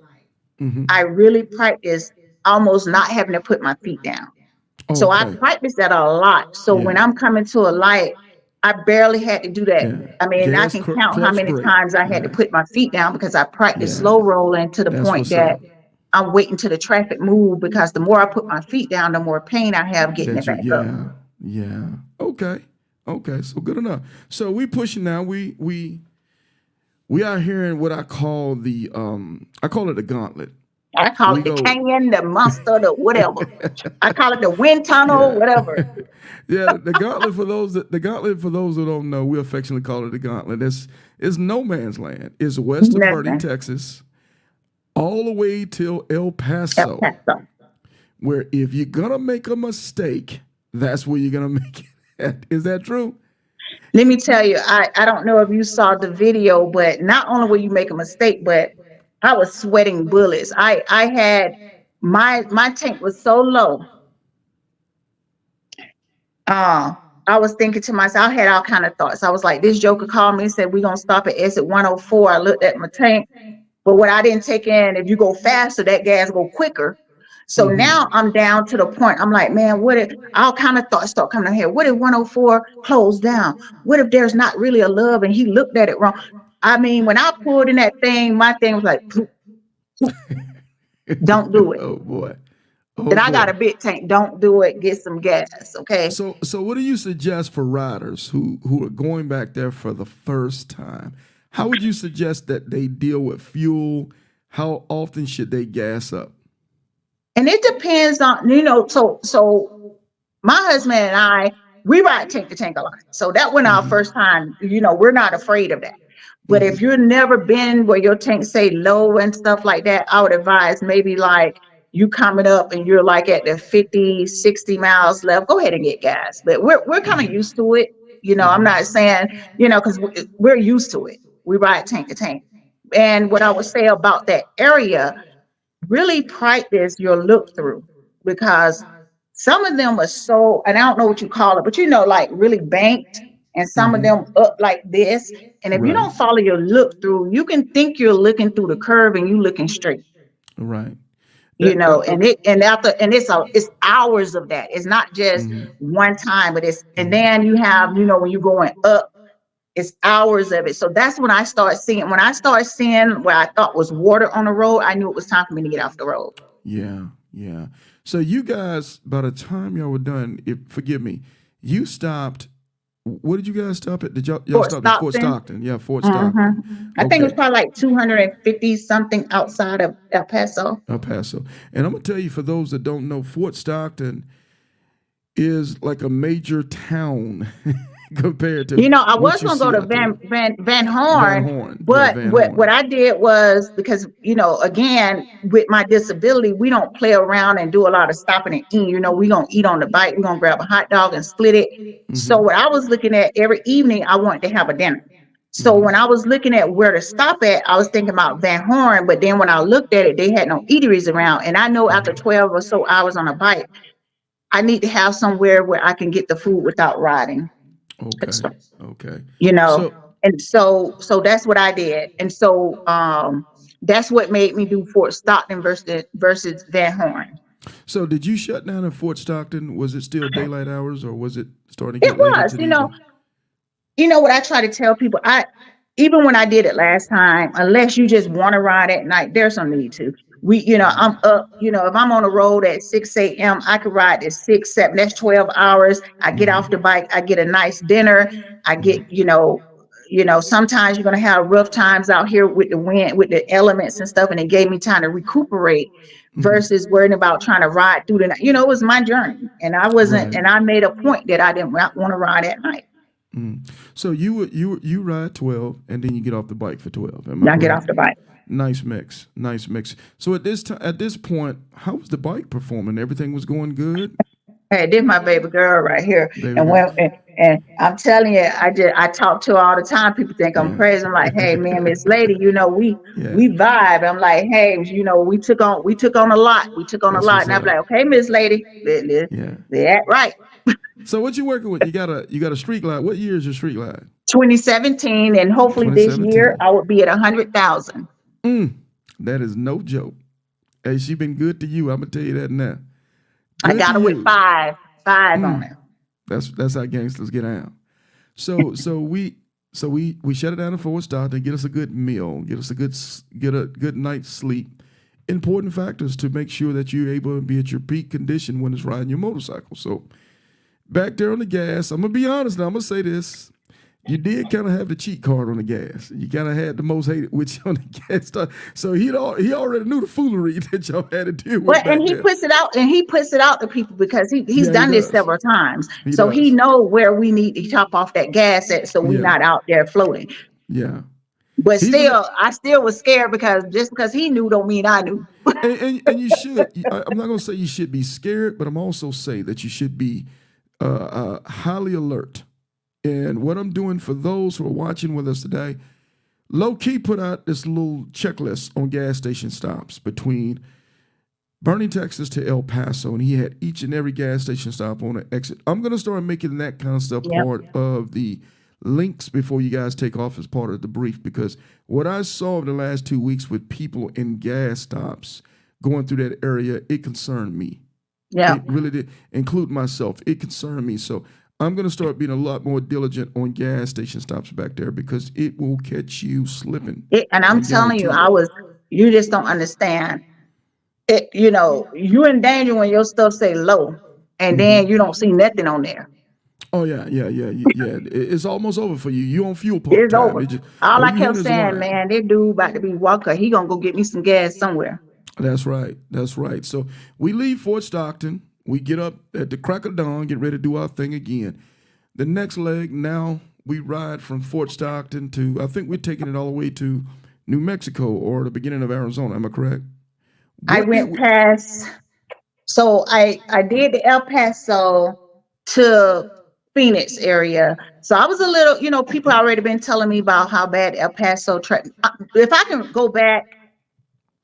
[SPEAKER 4] I really practice almost not having to put my feet down. So I
[SPEAKER 3] Okay.
[SPEAKER 4] practice that a lot. So when
[SPEAKER 3] Yeah.
[SPEAKER 4] I'm coming to a light, I barely had to do that.
[SPEAKER 3] Yeah.
[SPEAKER 4] I mean, I
[SPEAKER 3] Gas,
[SPEAKER 4] can count how
[SPEAKER 3] clutch,
[SPEAKER 4] many
[SPEAKER 3] brake.
[SPEAKER 4] times I had to
[SPEAKER 3] Yeah.
[SPEAKER 4] put my feet down because I practice
[SPEAKER 3] Yeah.
[SPEAKER 4] slow rolling to the
[SPEAKER 3] That's
[SPEAKER 4] point
[SPEAKER 3] what's
[SPEAKER 4] that
[SPEAKER 3] up.
[SPEAKER 4] I'm waiting till the traffic move because the more I put my feet down, the more pain I have getting it
[SPEAKER 3] That you,
[SPEAKER 4] back up.
[SPEAKER 3] yeah, yeah. Okay, okay. So good enough. So we pushing now. We are hearing what I call I call it the gauntlet.
[SPEAKER 4] I call
[SPEAKER 3] We
[SPEAKER 4] it the
[SPEAKER 3] go,
[SPEAKER 4] canyon, the monster, the whatever. I call it the wind tunnel,
[SPEAKER 3] yeah,
[SPEAKER 4] whatever.
[SPEAKER 3] yeah. The gauntlet for those who don't know, we affectionately call it the gauntlet. It's no man's land. It's west of Bertie,
[SPEAKER 4] Nothing.
[SPEAKER 3] Texas, all the way till El
[SPEAKER 4] El
[SPEAKER 3] Paso,
[SPEAKER 4] Paso.
[SPEAKER 3] where if you're gonna make a mistake, that's where you're gonna make it at. Is that true?
[SPEAKER 4] Let me tell you, I don't know if you saw the video, but not only will you make a mistake, but I was sweating bullets. I had my tank was so low. I was thinking to myself, I had all kind of thoughts. I was like, this joker called me and said, we're gonna stop at exit 104. I looked at my tank, but what I didn't take in, if you go faster, that gas go quicker. So now I'm down to the point. I'm like, man, what if all kind of thoughts start coming in here? What if 104 closed down? What if there's not really a love and he looked at it wrong? I mean, when I pulled in that thing, my thing was like, "Poof, poof, don't do it.
[SPEAKER 3] Oh boy. Oh
[SPEAKER 4] And I got
[SPEAKER 3] boy.
[SPEAKER 4] a big tank. Don't do it. Get some gas. Okay.
[SPEAKER 3] So what do you suggest for riders who are going back there for the first time? How would you suggest that they deal with fuel? How often should they gas up?
[SPEAKER 4] And it depends on, so my husband and I, we ride tank to tank a lot. So that went our first time, we're not afraid of that. But if you've never been where your tank say low and stuff like that, I would advise maybe like you coming up and you're like at the 50, 60 miles left, go ahead and get gas. But we're kind of used to it. I'm not saying, because we're used to it. We ride tank to tank. And what I would say about that area, really practice your look through, because some of them are so, and I don't know what you call it, but like really banked, and some of them up like this. And if you don't follow your look through, you can think you're looking through the curve and you looking straight.
[SPEAKER 3] Right.
[SPEAKER 4] It's hours of that. It's not just one time, but and then you have, when you're going up, it's hours of it. So that's when I start seeing, where I thought was water on the road, I knew it was time for me to get off the road.
[SPEAKER 3] Yeah. Yeah. So you guys, by the time y'all were done, forgive me, you stopped. What did you guys stop at? Did y'all stop at Fort Stockton? Yeah, Fort Stockton.
[SPEAKER 4] I think it was probably like 250 something outside of El Paso.
[SPEAKER 3] And I'm gonna tell you, for those that don't know, Fort Stockton is like a major town compared to.
[SPEAKER 4] I was gonna go to Van Horn, but what I did was, because again, with my disability, we don't play around and do a lot of stopping and eating. We gonna eat on the bike. We're gonna grab a hot dog and split it. So what I was looking at, every evening I wanted to have a dinner. So when I was looking at where to stop at, I was thinking about Van Horn. But then when I looked at it, they had no eateries around, and I know after 12 or so hours on a bike, I need to have somewhere where I can get the food without riding.
[SPEAKER 3] Okay.
[SPEAKER 4] And so that's what I did. And so that's what made me do Fort Stockton versus Van Horn.
[SPEAKER 3] So did you shut down in Fort Stockton? Was it still daylight hours, or was it starting?
[SPEAKER 4] It was, what I try to tell people, even when I did it last time, unless you just want to ride at night, there's no need to. I'm up, if I'm on the road at 6 a.m., I could ride at 6, 7, that's 12 hours. I get off the bike, I get a nice dinner. I get, sometimes you're going to have rough times out here with the wind, with the elements and stuff. And it gave me time to recuperate versus worrying about trying to ride through the night. It was my journey, and I wasn't, and I made a point that I didn't want to ride at night.
[SPEAKER 3] So you ride 12 and then you get off the bike for 12.
[SPEAKER 4] I get off the bike.
[SPEAKER 3] Nice mix. So at this point, how was the bike performing? Everything was going good?
[SPEAKER 4] Hey, this is my baby girl right here. And I'm telling you, I talk to her all the time. People think I'm crazy. I'm like, hey man, Miss Lady, we vibe. I'm like, hey, we took on a lot. And I'm like, okay, Miss Lady, yeah, right.
[SPEAKER 3] So what you working with? You got a street glide. What year is your street glide?
[SPEAKER 4] 2017, and hopefully this year I would be at 100,000.
[SPEAKER 3] That is no joke. Hey, she been good to you. I'm gonna tell you that now.
[SPEAKER 4] I got her with five on it.
[SPEAKER 3] That's how gangsters get out. So we shut it down in Fort Stockton, get us a good meal, get a good night's sleep. Important factors to make sure that you're able to be at your peak condition when it's riding your motorcycle. So back there on the gas, I'm gonna be honest now. I'm gonna say this: you did kind of have the cheat card on the gas. You kind of had the most hated with you on the gas. So he already knew the foolery that y'all had to deal with.
[SPEAKER 4] And he puts it out to people because he's done this several times. He know where we need to top off that gas at, so we're not out there floating.
[SPEAKER 3] Yeah.
[SPEAKER 4] But I still was scared, because just because he knew don't mean I knew.
[SPEAKER 3] and you should. I'm not gonna say you should be scared, but I'm also say that you should be highly alert. And what I'm doing for those who are watching with us today, Low Key put out this little checklist on gas station stops between Bernie, Texas to El Paso, and he had each and every gas station stop on an exit. I'm going to start making that kind of stuff part of the links before you guys take off as part of the brief, because what I saw in the last 2 weeks with people in gas stops going through that area, it concerned me. Yeah. It really did, include myself. It concerned me. So I'm going to start being a lot more diligent on gas station stops back there, because it will catch you slipping.
[SPEAKER 4] And I'm telling you, you just don't understand. You in danger when your stuff say low, and then you don't see nothing on there.
[SPEAKER 3] Oh yeah. It's almost over for you. You on fuel pump
[SPEAKER 4] It's
[SPEAKER 3] time.
[SPEAKER 4] over.
[SPEAKER 3] It just
[SPEAKER 4] All
[SPEAKER 3] all
[SPEAKER 4] I
[SPEAKER 3] you hearing
[SPEAKER 4] kept
[SPEAKER 3] is the
[SPEAKER 4] saying,
[SPEAKER 3] whine.
[SPEAKER 4] man, that dude about to be Walker. He gonna go get me some gas somewhere.
[SPEAKER 3] That's right. That's right. So we leave Fort Stockton. We get up at the crack of dawn, get ready to do our thing again. The next leg, now we ride from Fort Stockton to, I think we're taking it all the way to New Mexico or the beginning of Arizona. Am I correct?
[SPEAKER 4] I
[SPEAKER 3] What did
[SPEAKER 4] went
[SPEAKER 3] we,
[SPEAKER 4] past. So I did the El Paso to Phoenix area. So I was a little, people already been telling me about how bad El Paso. If I can go back,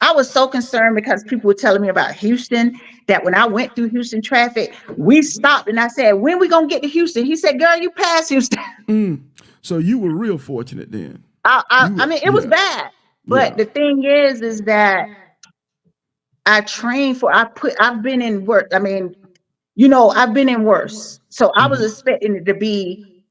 [SPEAKER 4] I was so concerned because people were telling me about Houston, that when I went through Houston traffic, we stopped and I said, when we gonna get to Houston? He said, girl, you passed Houston.
[SPEAKER 3] so you were real fortunate then.
[SPEAKER 4] I mean, it was
[SPEAKER 3] Yeah,
[SPEAKER 4] bad. But
[SPEAKER 3] yeah.
[SPEAKER 4] the thing is that I've been in work. I mean, I've been in worse. So I was
[SPEAKER 3] Mm-hmm.
[SPEAKER 4] expecting it to be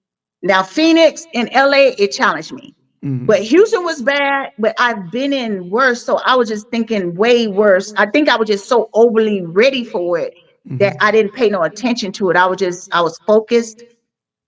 [SPEAKER 4] now Phoenix and LA, it challenged me.
[SPEAKER 3] Mm-hmm.
[SPEAKER 4] But Houston was bad, but I've been in worse. So I was just thinking way worse. I think I was just so overly ready for it that
[SPEAKER 3] Mm-hmm.
[SPEAKER 4] I didn't pay no attention to it. I was focused.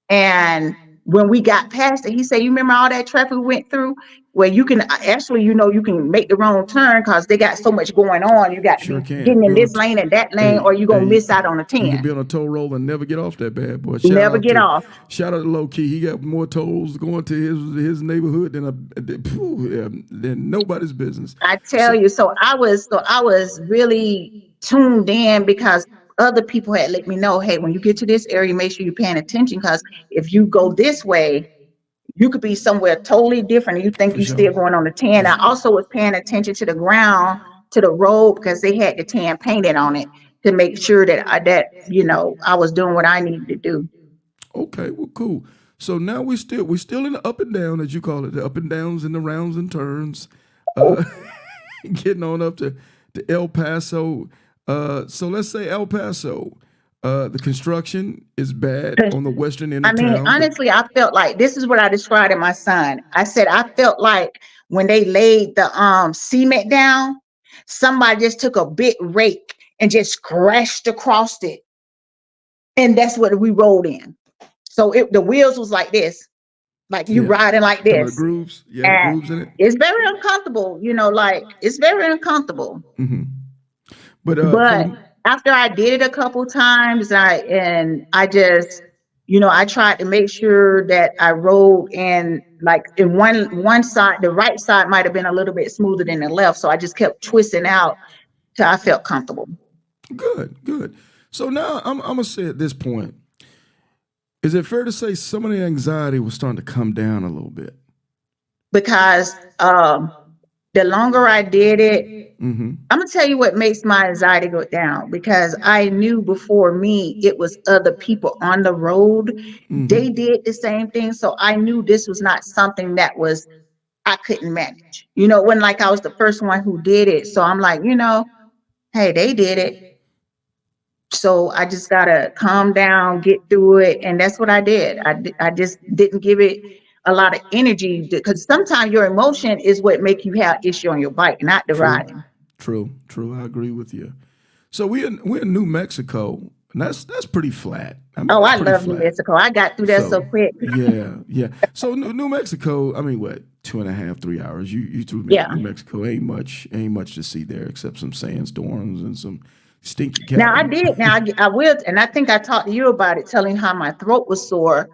[SPEAKER 4] And when we got past it, he said, you remember all that traffic we went through? Where you can actually, you can make the wrong turn because they got so much going on. You got to
[SPEAKER 3] Sure
[SPEAKER 4] be
[SPEAKER 3] can.
[SPEAKER 4] getting
[SPEAKER 3] Be
[SPEAKER 4] in
[SPEAKER 3] on a
[SPEAKER 4] this lane and that lane,
[SPEAKER 3] hey,
[SPEAKER 4] or you're going to
[SPEAKER 3] hey,
[SPEAKER 4] miss out on a
[SPEAKER 3] you can
[SPEAKER 4] 10.
[SPEAKER 3] be on a toll roll and never get off that bad boy.
[SPEAKER 4] Never get off.
[SPEAKER 3] Shout out to Low Key. He got more tolls going to his neighborhood than nobody's business.
[SPEAKER 4] I tell
[SPEAKER 3] So
[SPEAKER 4] you, so I was really tuned in because other people had let me know, hey, when you get to this area, make sure you're paying attention because if you go this way, you could be somewhere totally different and you think
[SPEAKER 3] for
[SPEAKER 4] you're still
[SPEAKER 3] sure,
[SPEAKER 4] going on the
[SPEAKER 3] for
[SPEAKER 4] 10. I
[SPEAKER 3] sure.
[SPEAKER 4] also was paying attention to the ground, to the road, because they had the 10 painted on it to make sure that I was doing what I needed to do.
[SPEAKER 3] Okay, well, cool. So now we still in the up and down, as you call it, the up and downs and the rounds and turns. Uh, getting on up to El Paso. So let's say El Paso. The construction is bad on the western end
[SPEAKER 4] I
[SPEAKER 3] of
[SPEAKER 4] mean,
[SPEAKER 3] town.
[SPEAKER 4] honestly, I felt like this is what I described to my son. I said I felt like when they laid the cement down, somebody just took a big rake and just scratched across it, and that's what we rolled in. So the wheels was like this, like you
[SPEAKER 3] Yeah.
[SPEAKER 4] riding like
[SPEAKER 3] Talking about the
[SPEAKER 4] this,
[SPEAKER 3] grooves. Yeah, the
[SPEAKER 4] and
[SPEAKER 3] grooves in it.
[SPEAKER 4] it's very uncomfortable. Like it's very uncomfortable.
[SPEAKER 3] Hmm. But for
[SPEAKER 4] But
[SPEAKER 3] the
[SPEAKER 4] after I did it a couple times, I just, I tried to make sure that I rode in like in one side, the right side might have been a little bit smoother than the left. So I just kept twisting out till I felt comfortable.
[SPEAKER 3] good, good. So now I'm gonna say at this point, is it fair to say some of the anxiety was starting to come down a little bit?
[SPEAKER 4] Because the longer I did it,
[SPEAKER 3] Mm-hmm.
[SPEAKER 4] I'm gonna tell you what makes my anxiety go down because I knew before me it was other people on the road.
[SPEAKER 3] Mm-hmm.
[SPEAKER 4] They did the same thing, so I knew this was not something that was I couldn't manage. It wasn't like I was the first one who did it. So I'm like, hey, they did it. So I just gotta calm down, get through it, and that's what I did. I just didn't give it a lot of energy because sometimes your emotion is what make you have issue on your bike, not the
[SPEAKER 3] True,
[SPEAKER 4] riding.
[SPEAKER 3] true. I agree with you. So we're in New Mexico, and that's pretty flat. I mean,
[SPEAKER 4] Oh,
[SPEAKER 3] that's
[SPEAKER 4] I
[SPEAKER 3] pretty
[SPEAKER 4] love New
[SPEAKER 3] flat.
[SPEAKER 4] Mexico. I got through that
[SPEAKER 3] So
[SPEAKER 4] so quick.
[SPEAKER 3] yeah. So New Mexico, I mean, what 2.5, 3 hours? You through
[SPEAKER 4] Yeah.
[SPEAKER 3] New Mexico ain't much to see there except some sandstorms and some stinky
[SPEAKER 4] Now I
[SPEAKER 3] cattle.
[SPEAKER 4] did. Now I will, and I think I talked to you about it, telling how my throat was sore,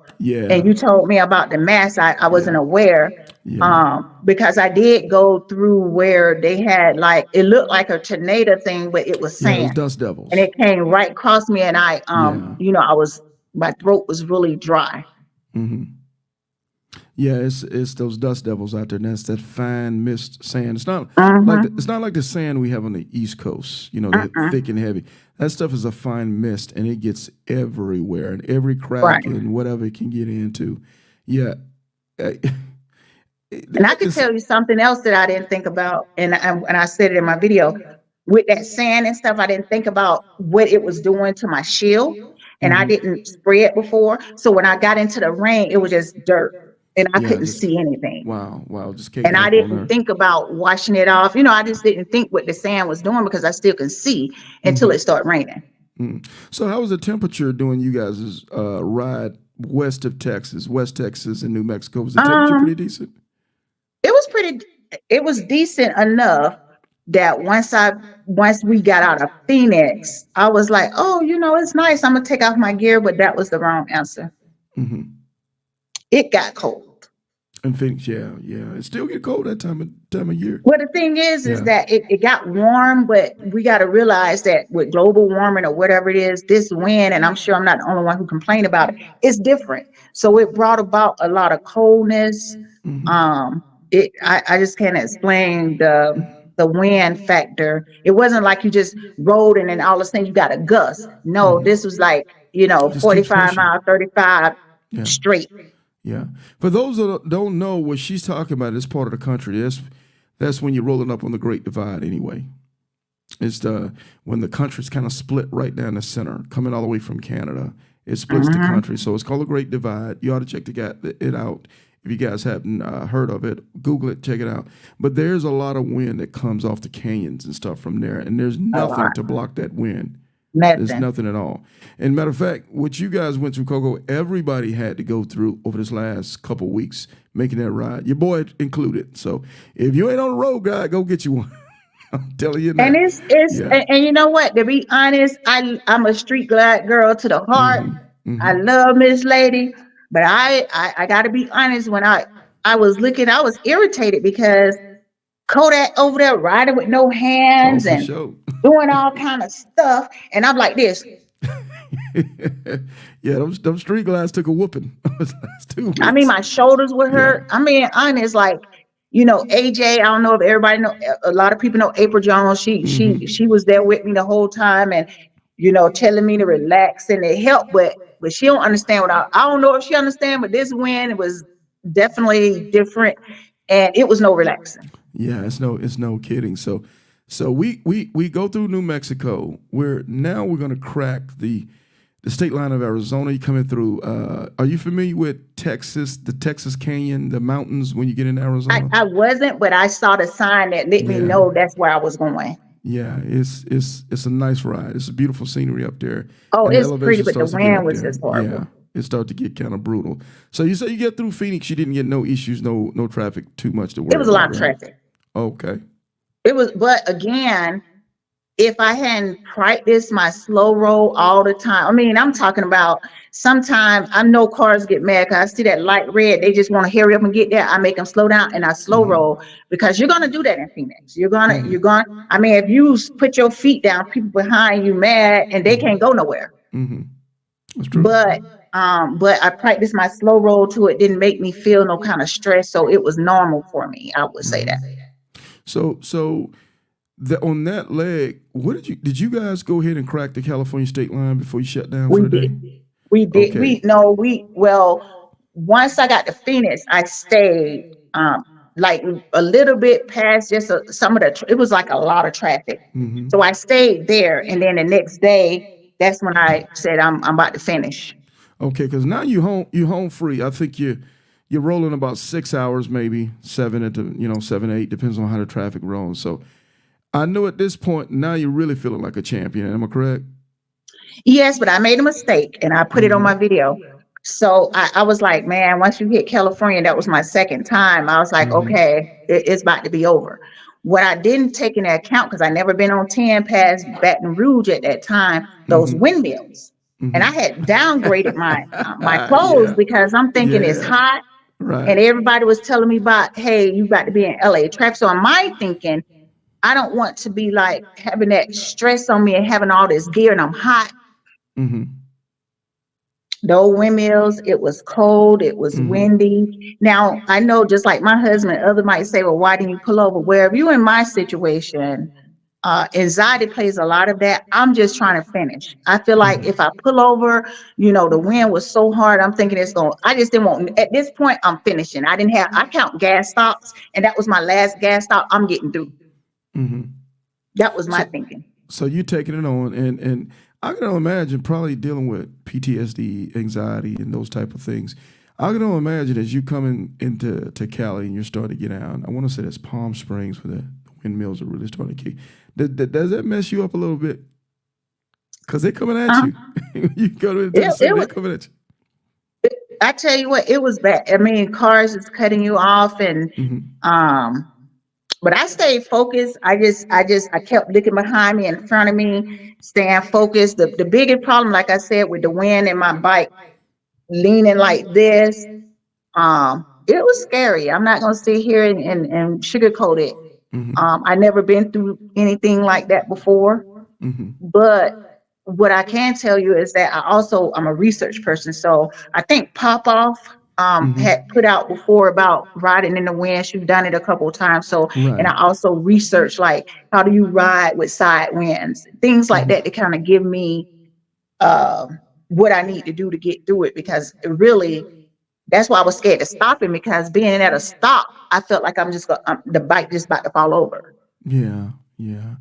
[SPEAKER 4] and
[SPEAKER 3] Yeah,
[SPEAKER 4] you told me about the mask. I
[SPEAKER 3] yeah,
[SPEAKER 4] wasn't aware,
[SPEAKER 3] yeah,
[SPEAKER 4] because I did go through where they had like it looked like a tornado thing, but it was
[SPEAKER 3] yeah. Those
[SPEAKER 4] sand,
[SPEAKER 3] dust
[SPEAKER 4] and
[SPEAKER 3] devils.
[SPEAKER 4] it came right across me, and
[SPEAKER 3] Yeah.
[SPEAKER 4] my throat was really dry.
[SPEAKER 3] Hmm. Yeah, it's those dust devils out there. And that's that fine mist sand. It's
[SPEAKER 4] Mm-hmm.
[SPEAKER 3] not like the sand we have on the East Coast. That
[SPEAKER 4] Uh-uh.
[SPEAKER 3] thick and heavy. That stuff is a fine mist, and it gets everywhere, and every
[SPEAKER 4] Right.
[SPEAKER 3] crack and whatever it can get into. Yeah, eh,
[SPEAKER 4] And I
[SPEAKER 3] that
[SPEAKER 4] could
[SPEAKER 3] is.
[SPEAKER 4] tell you something else that I didn't think about, and I said it in my video. With that sand and stuff, I didn't think about what it was doing to my shield, and I
[SPEAKER 3] Hmm.
[SPEAKER 4] didn't spray it before. So when I got into the rain, it was just dirt, and I
[SPEAKER 3] Yeah,
[SPEAKER 4] couldn't
[SPEAKER 3] just
[SPEAKER 4] see anything.
[SPEAKER 3] wow, just
[SPEAKER 4] And
[SPEAKER 3] caking
[SPEAKER 4] I
[SPEAKER 3] up on
[SPEAKER 4] didn't
[SPEAKER 3] her.
[SPEAKER 4] think about washing it off. I just didn't think what the sand was doing because I still can see until
[SPEAKER 3] Hmm.
[SPEAKER 4] it started raining.
[SPEAKER 3] So how was the temperature during you guys' ride west of Texas, West Texas and New Mexico? Was the temperature pretty decent?
[SPEAKER 4] It was pretty. It was decent enough that once we got out of Phoenix, I was like, oh, it's nice. I'm gonna take off my gear, but that was the wrong answer.
[SPEAKER 3] Mm-hmm.
[SPEAKER 4] It got cold.
[SPEAKER 3] In Phoenix, yeah. It still get cold that time of year.
[SPEAKER 4] Well, the thing is
[SPEAKER 3] Yeah.
[SPEAKER 4] that it got warm, but we got to realize that with global warming or whatever it is, this wind, and I'm sure I'm not the only one who complained about it, it's different. So it brought about a lot of coldness. I just can't explain the wind factor. It wasn't like you just rode and then all of a sudden you got a gust. No, this was like,
[SPEAKER 3] Just keeps
[SPEAKER 4] 45
[SPEAKER 3] pushing.
[SPEAKER 4] miles, 35
[SPEAKER 3] Yeah.
[SPEAKER 4] straight.
[SPEAKER 3] Yeah. For those that don't know what she's talking about, this part of the country, that's when you're rolling up on the Great Divide anyway. It's when the country's kind of split right down the center, coming all the way from Canada. It splits the country. So it's called the Great Divide. You ought to check it out. If you guys haven't heard of it, Google it, check it out. But there's a lot of wind that comes off the canyons and stuff from there, and there's nothing to block that wind. There's nothing at all. And matter of fact, what you guys went through, Coco, everybody had to go through over this last couple of weeks making that ride. Your boy included. So if you ain't on the road, guy, go get you one. I'm telling you now.
[SPEAKER 4] And it's and you know what? To be honest, I'm a street glad girl to the heart. I love Miss Lady, but I got to be honest. When I was looking, I was irritated because Kodak over there riding with no hands and doing all kind of stuff, and I'm like this.
[SPEAKER 3] Yeah, them street glass took a whooping.
[SPEAKER 4] I mean, my shoulders were hurt. I mean, honest, like AJ. I don't know if everybody know. A lot of people know April Jones. She was there with me the whole time, and telling me to relax and it helped. But she don't understand what I don't know if she understand. But this wind was definitely different, and it was no relaxing.
[SPEAKER 3] Yeah, it's no kidding. So we go through New Mexico. We're gonna crack the state line of Arizona. You coming through? Are you familiar with Texas, the Texas Canyon, the mountains when you get in Arizona?
[SPEAKER 4] I wasn't, but I saw the sign that let me know that's where I was going.
[SPEAKER 3] Yeah, it's a nice ride. It's a beautiful scenery up there.
[SPEAKER 4] Oh,
[SPEAKER 3] and
[SPEAKER 4] it's pretty, but the wind was just horrible.
[SPEAKER 3] Yeah, it started to get kind of brutal. So you say you get through Phoenix, you didn't get no issues, no traffic too much to worry about.
[SPEAKER 4] It was a lot of traffic.
[SPEAKER 3] Okay.
[SPEAKER 4] It was, but again, if I hadn't practiced my slow roll all the time, I mean, I'm talking about sometimes I know cars get mad because I see that light red. They just want to hurry up and get there. I make them slow down and I slow roll because you're going to do that in Phoenix. You're going to, I mean, if you put your feet down, people behind you mad and they can't go nowhere.
[SPEAKER 3] That's true.
[SPEAKER 4] But I practiced my slow roll to it. Didn't make me feel no kind of stress. So it was normal for me. I would say that.
[SPEAKER 3] So on that leg, did you guys go ahead and crack the California state line before you shut down for the day?
[SPEAKER 4] We did. Okay. Well, once I got to Phoenix, I stayed like a little bit past just some of it was like a lot of traffic. So I stayed there, and then the next day, that's when I said I'm about to finish.
[SPEAKER 3] Okay, because now you home free. I think you're rolling about 6 hours, maybe 7 to 8, depends on how the traffic rolls. So I know at this point now you're really feeling like a champion. Am I correct?
[SPEAKER 4] Yes, but I made a mistake and I put it on my video. So I was like, man, once you hit California, that was my second time. I was like, okay, it's about to be over. What I didn't take into account, because I never been on 10 past Baton Rouge at that time, those windmills. And I had downgraded my clothes because I'm thinking it's hot.
[SPEAKER 3] Right.
[SPEAKER 4] And everybody was telling me about, hey, you got to be in LA traffic. So in my thinking, I don't want to be like having that stress on me and having all this gear and I'm hot. Those windmills, it was cold, it was windy. Now, I know just like my husband, others might say, well, why didn't you pull over? Well, if you're in my situation, anxiety plays a lot of that. I'm just trying to finish. I feel like if I pull over, the wind was so hard, I'm thinking I just didn't want, at this point, I'm finishing. I count gas stops, and that was my last gas stop. I'm getting through. That was my thinking.
[SPEAKER 3] So you taking it on, and I can imagine probably dealing with PTSD, anxiety, and those type of things. I can imagine as you coming into Cali and you're starting to get out. I want to say that's Palm Springs where the windmills are really starting to kick. Does that mess you up a little bit? Because they're coming at
[SPEAKER 4] Uh,
[SPEAKER 3] you. You go to
[SPEAKER 4] it,
[SPEAKER 3] interstate,
[SPEAKER 4] it
[SPEAKER 3] they're
[SPEAKER 4] was,
[SPEAKER 3] coming at you.
[SPEAKER 4] I tell you what, it was bad. I mean, cars is cutting you off, and um, but I stayed focused. I kept looking behind me, in front of me, staying focused. The biggest problem, like I said, with the wind and my bike leaning like this, it was scary. I'm not gonna sit here and sugarcoat it. I never been through anything like that before, but what I can tell you is that I'm a research person. So I think Popoff had put out before about riding in the wind. She's done it a couple of times. So, and
[SPEAKER 3] Right.
[SPEAKER 4] I also researched like how do you ride with side winds, things like that to kind of give me uh, what I need to do to get through it, because it really, that's why I was scared to stop him, because being at a stop, I felt like the bike just about to fall over.
[SPEAKER 3] Yeah. Yeah.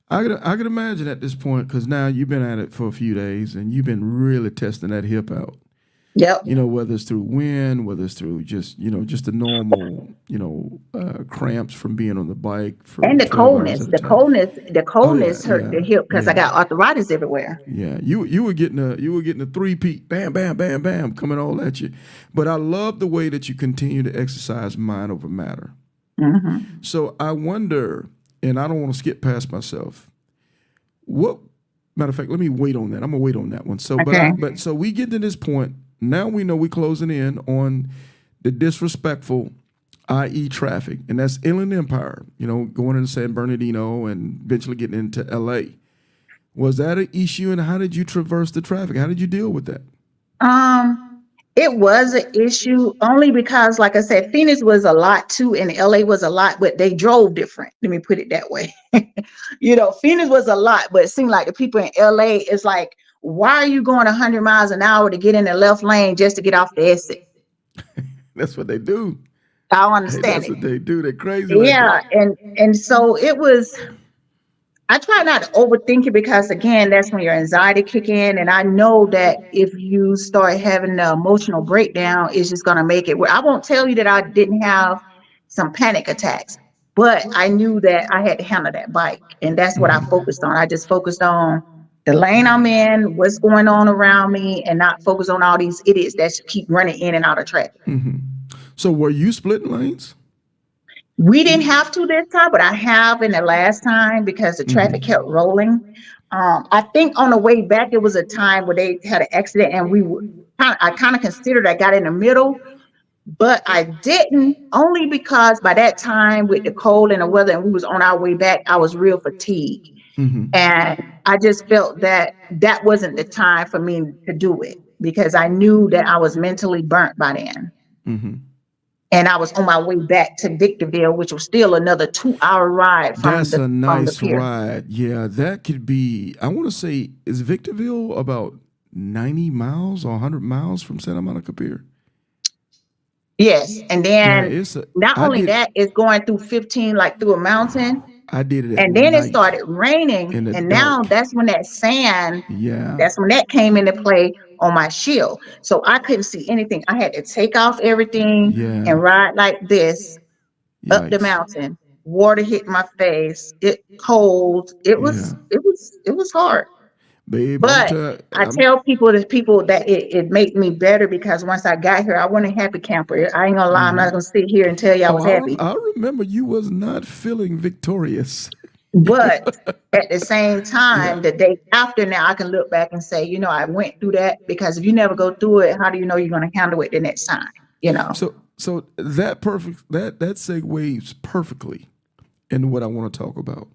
[SPEAKER 3] I could imagine at this point, because now you've been at it for a few days and you've been really testing that hip out.
[SPEAKER 4] Yep.
[SPEAKER 3] Whether it's through wind, whether it's through just the normal, cramps from being on the bike for
[SPEAKER 4] And
[SPEAKER 3] 12 hours at a time.
[SPEAKER 4] the
[SPEAKER 3] Oh yeah,
[SPEAKER 4] coldness hurt the
[SPEAKER 3] yeah,
[SPEAKER 4] hip because I
[SPEAKER 3] yeah,
[SPEAKER 4] got arthritis everywhere.
[SPEAKER 3] yeah. You were getting a three-peat, bam, bam, bam, bam, coming all at you. But I love the way that you continue to exercise mind over matter.
[SPEAKER 4] Hmm.
[SPEAKER 3] So I wonder, and I don't want to skip past myself. What matter of fact, let me wait on that. I'm gonna wait on that one. So,
[SPEAKER 4] Okay.
[SPEAKER 3] but so we get to this point. Now we know we're closing in on the disrespectful, i.e., traffic, and that's Inland Empire. Going into San Bernardino and eventually getting into L.A. Was that an issue, and how did you traverse the traffic? How did you deal with that?
[SPEAKER 4] Um, it was an issue only because, like I said, Phoenix was a lot too, and LA was a lot, but they drove different. Let me put it that way. Phoenix was a lot, but it seemed like the people in LA is like, why are you going 100 miles an hour to get in the left lane just to get off the exit?
[SPEAKER 3] That's what they do.
[SPEAKER 4] I don't
[SPEAKER 3] Hey,
[SPEAKER 4] understand
[SPEAKER 3] that's
[SPEAKER 4] it.
[SPEAKER 3] what they do. They're crazy like
[SPEAKER 4] Yeah,
[SPEAKER 3] that.
[SPEAKER 4] and so it was. I try not to overthink it because again, that's when your anxiety kick in. And I know that if you start having the emotional breakdown, it's just gonna make it where I won't tell you that I didn't have some panic attacks, but I knew that I had to handle that bike. And that's what I focused on. I just focused on the lane I'm in, what's going on around me, and not focus on all these idiots that keep running in and out of traffic.
[SPEAKER 3] So were you splitting lanes?
[SPEAKER 4] We didn't have to this time, but I have in the last time because the traffic kept rolling. I think on the way back, it was a time where they had an accident, and I kind of considered I got in the middle, but I didn't, only because by that time with the cold and the weather, and we was on our way back, I was real fatigued, and I just felt that that wasn't the time for me to do it because I knew that I was mentally burnt by then. And I was on my way back to Victorville, which was still another 2-hour ride from
[SPEAKER 3] That's
[SPEAKER 4] the
[SPEAKER 3] a
[SPEAKER 4] from the
[SPEAKER 3] nice
[SPEAKER 4] pier.
[SPEAKER 3] ride. Yeah, that could be. I want to say, is Victorville about 90 miles or 100 miles from Santa Monica Pier?
[SPEAKER 4] Yes, and
[SPEAKER 3] Yeah,
[SPEAKER 4] then
[SPEAKER 3] it's a.
[SPEAKER 4] not
[SPEAKER 3] I
[SPEAKER 4] only
[SPEAKER 3] did.
[SPEAKER 4] that, it's going through 15 like through a mountain,
[SPEAKER 3] I did it at
[SPEAKER 4] and then it
[SPEAKER 3] night
[SPEAKER 4] started raining,
[SPEAKER 3] in the
[SPEAKER 4] and now
[SPEAKER 3] dark.
[SPEAKER 4] that's when that sand,
[SPEAKER 3] Yeah,
[SPEAKER 4] that's when that came into play on my shield. So I couldn't see anything. I had to take off everything
[SPEAKER 3] yeah.
[SPEAKER 4] and ride like this up the
[SPEAKER 3] Yikes.
[SPEAKER 4] mountain. Water hit my face. It cold. It
[SPEAKER 3] Yeah,
[SPEAKER 4] was hard.
[SPEAKER 3] babe.
[SPEAKER 4] But I
[SPEAKER 3] I'm.
[SPEAKER 4] tell people that it made me better because once I got here, I wasn't a happy camper. I ain't gonna lie, I'm not gonna sit here and tell you I
[SPEAKER 3] Oh,
[SPEAKER 4] was happy.
[SPEAKER 3] I remember you was not feeling victorious.
[SPEAKER 4] But at the same
[SPEAKER 3] Yeah.
[SPEAKER 4] time, the day after now, I can look back and say, I went through that because if you never go through it, how do you know you're gonna handle it the next time? You know.
[SPEAKER 3] So that segues perfectly into what I want to talk about.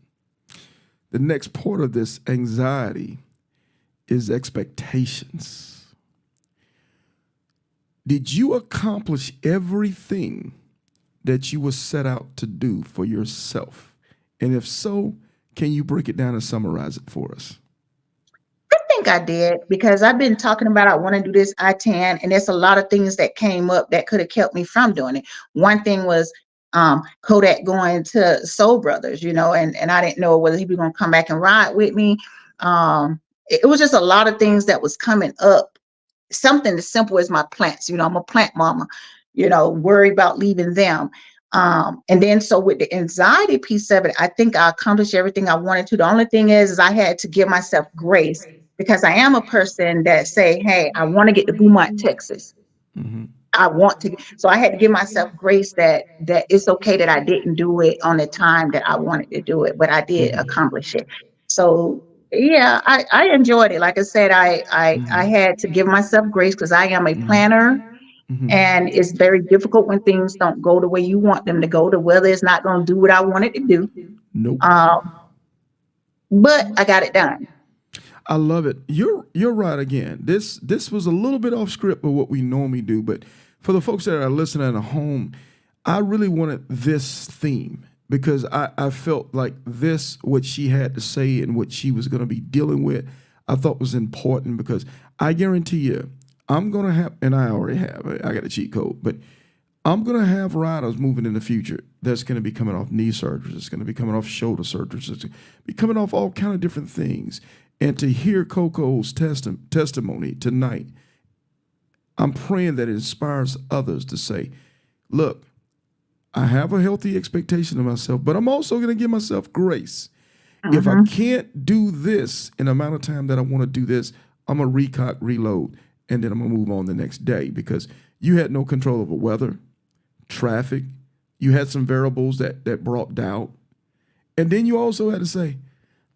[SPEAKER 3] The next part of this anxiety is expectations. Did you accomplish everything that you were set out to do for yourself? And if so, can you break it down and summarize it for us?
[SPEAKER 4] I think I did because I've been talking about I want to do this I-10, and there's a lot of things that came up that could have kept me from doing it. One thing was Kodak going to Soul Brothers, and I didn't know whether he was going to come back and ride with me. It was just a lot of things that was coming up. Something as simple as my plants. I'm a plant mama, worry about leaving them. And then so with the anxiety piece of it, I think I accomplished everything I wanted to. The only thing is I had to give myself grace because I am a person that say, hey, I want to get to Beaumont, Texas.
[SPEAKER 3] Mm-hmm.
[SPEAKER 4] I want to. So I had to give myself grace that it's okay that I didn't do it on the time that I wanted to do it, but I did
[SPEAKER 3] Mm-hmm.
[SPEAKER 4] accomplish it. So yeah, I enjoyed it. Like I said, I had to give myself grace because I am a planner.
[SPEAKER 3] Mm-hmm.
[SPEAKER 4] And it's very difficult when things don't go the way you want them to go. The weather is not going to do what I want it to do.
[SPEAKER 3] Nope.
[SPEAKER 4] But I got it done.
[SPEAKER 3] I love it. You're right again. This was a little bit off script of what we normally do, but for the folks that are listening at home, I really wanted this theme because I felt like this, what she had to say and what she was going to be dealing with, I thought was important because I guarantee you, I'm going to have, and I already have, I got a cheat code, but I'm going to have riders moving in the future that's going to be coming off knee surgeries. It's going to be coming off shoulder surgeries. It's going to be coming off all kind of different things. And to hear Coco's testimony tonight, I'm praying that it inspires others to say, look, I have a healthy expectation of myself, but I'm also going to give myself grace. If I can't do this in the amount of time that I want to do this, I'm going to recock, reload, and then I'm going to move on the next day because you had no control over weather, traffic. You had some variables that brought doubt. And then you also had to say,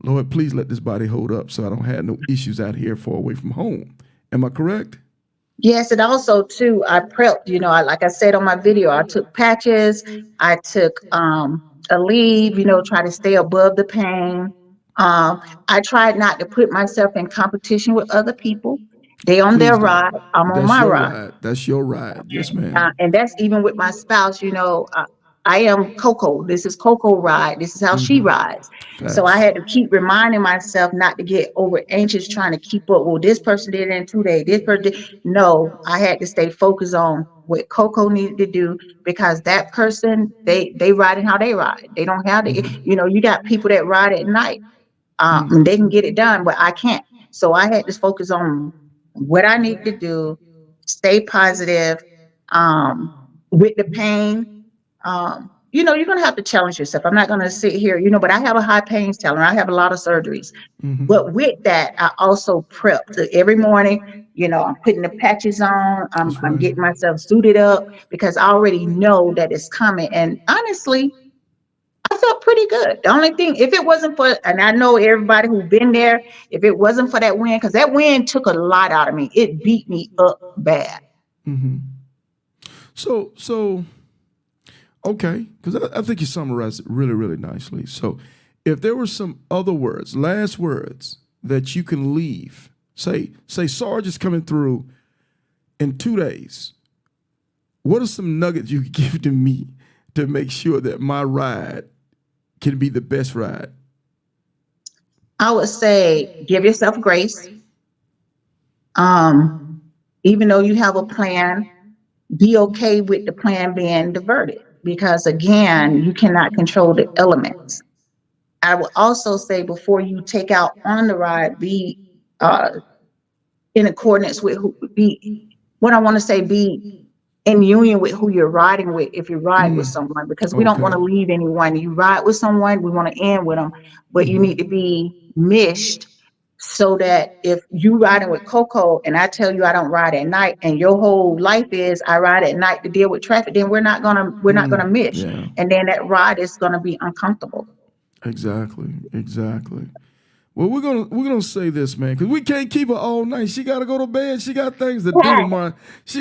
[SPEAKER 3] Lord, please let this body hold up so I don't have no issues out here far away from home. Am I correct?
[SPEAKER 4] Yes, and also too, I prepped, like I said on my video, I took patches, I took a leave, try to stay above the pain. I tried not to put myself in competition with other people. They on their
[SPEAKER 3] Please
[SPEAKER 4] ride,
[SPEAKER 3] don't.
[SPEAKER 4] I'm on
[SPEAKER 3] That's
[SPEAKER 4] my
[SPEAKER 3] your
[SPEAKER 4] ride.
[SPEAKER 3] ride. That's your ride. Yes, ma'am.
[SPEAKER 4] And that's even with my spouse, I am Coco. This is Coco ride. This is how she rides. So I
[SPEAKER 3] Facts.
[SPEAKER 4] had to keep reminding myself not to get over anxious trying to keep up. Well, this person did it in 2 days. This person did. No, I had to stay focused on what Coco needed to do because that person, they riding how they ride. They don't have to, you got people that ride at night. And they can get it done, but I can't. So I had to focus on what I need to do, stay positive, with the pain. You're going to have to challenge yourself. I'm not going to sit here, but I have a high pains tolerance. I have a lot of surgeries. But with that, I also prep. So every morning, I'm putting the patches on.
[SPEAKER 3] That's
[SPEAKER 4] I'm
[SPEAKER 3] right.
[SPEAKER 4] getting myself suited up because I already know that it's coming. And honestly, I felt pretty good. The only thing, if it wasn't for, and I know everybody who's been there, if it wasn't for that wind, because that wind took a lot out of me, it beat me up bad.
[SPEAKER 3] So, okay, because I think you summarized it really, really nicely. So, if there were some other words, last words that you can leave, say Sarge is coming through in 2 days. What are some nuggets you could give to me to make sure that my ride can be the best ride?
[SPEAKER 4] I would say give yourself grace. Even though you have a plan, be okay with the plan being diverted because again, you cannot control the elements. I would also say before you take out on the ride, be in accordance with be in union with who you're riding with if you ride with someone, because we don't want to leave anyone. You ride with someone, we want to end with them, but you need to be meshed so that if you riding with Coco and I tell you I don't ride at night and your whole life is I ride at night to deal with traffic, then we're not gonna mesh.
[SPEAKER 3] Yeah.
[SPEAKER 4] And then that ride is gonna be uncomfortable.
[SPEAKER 3] Exactly. Well, we're gonna say this, man, because we can't keep her all night. She got to go to bed. She got things to do tomorrow.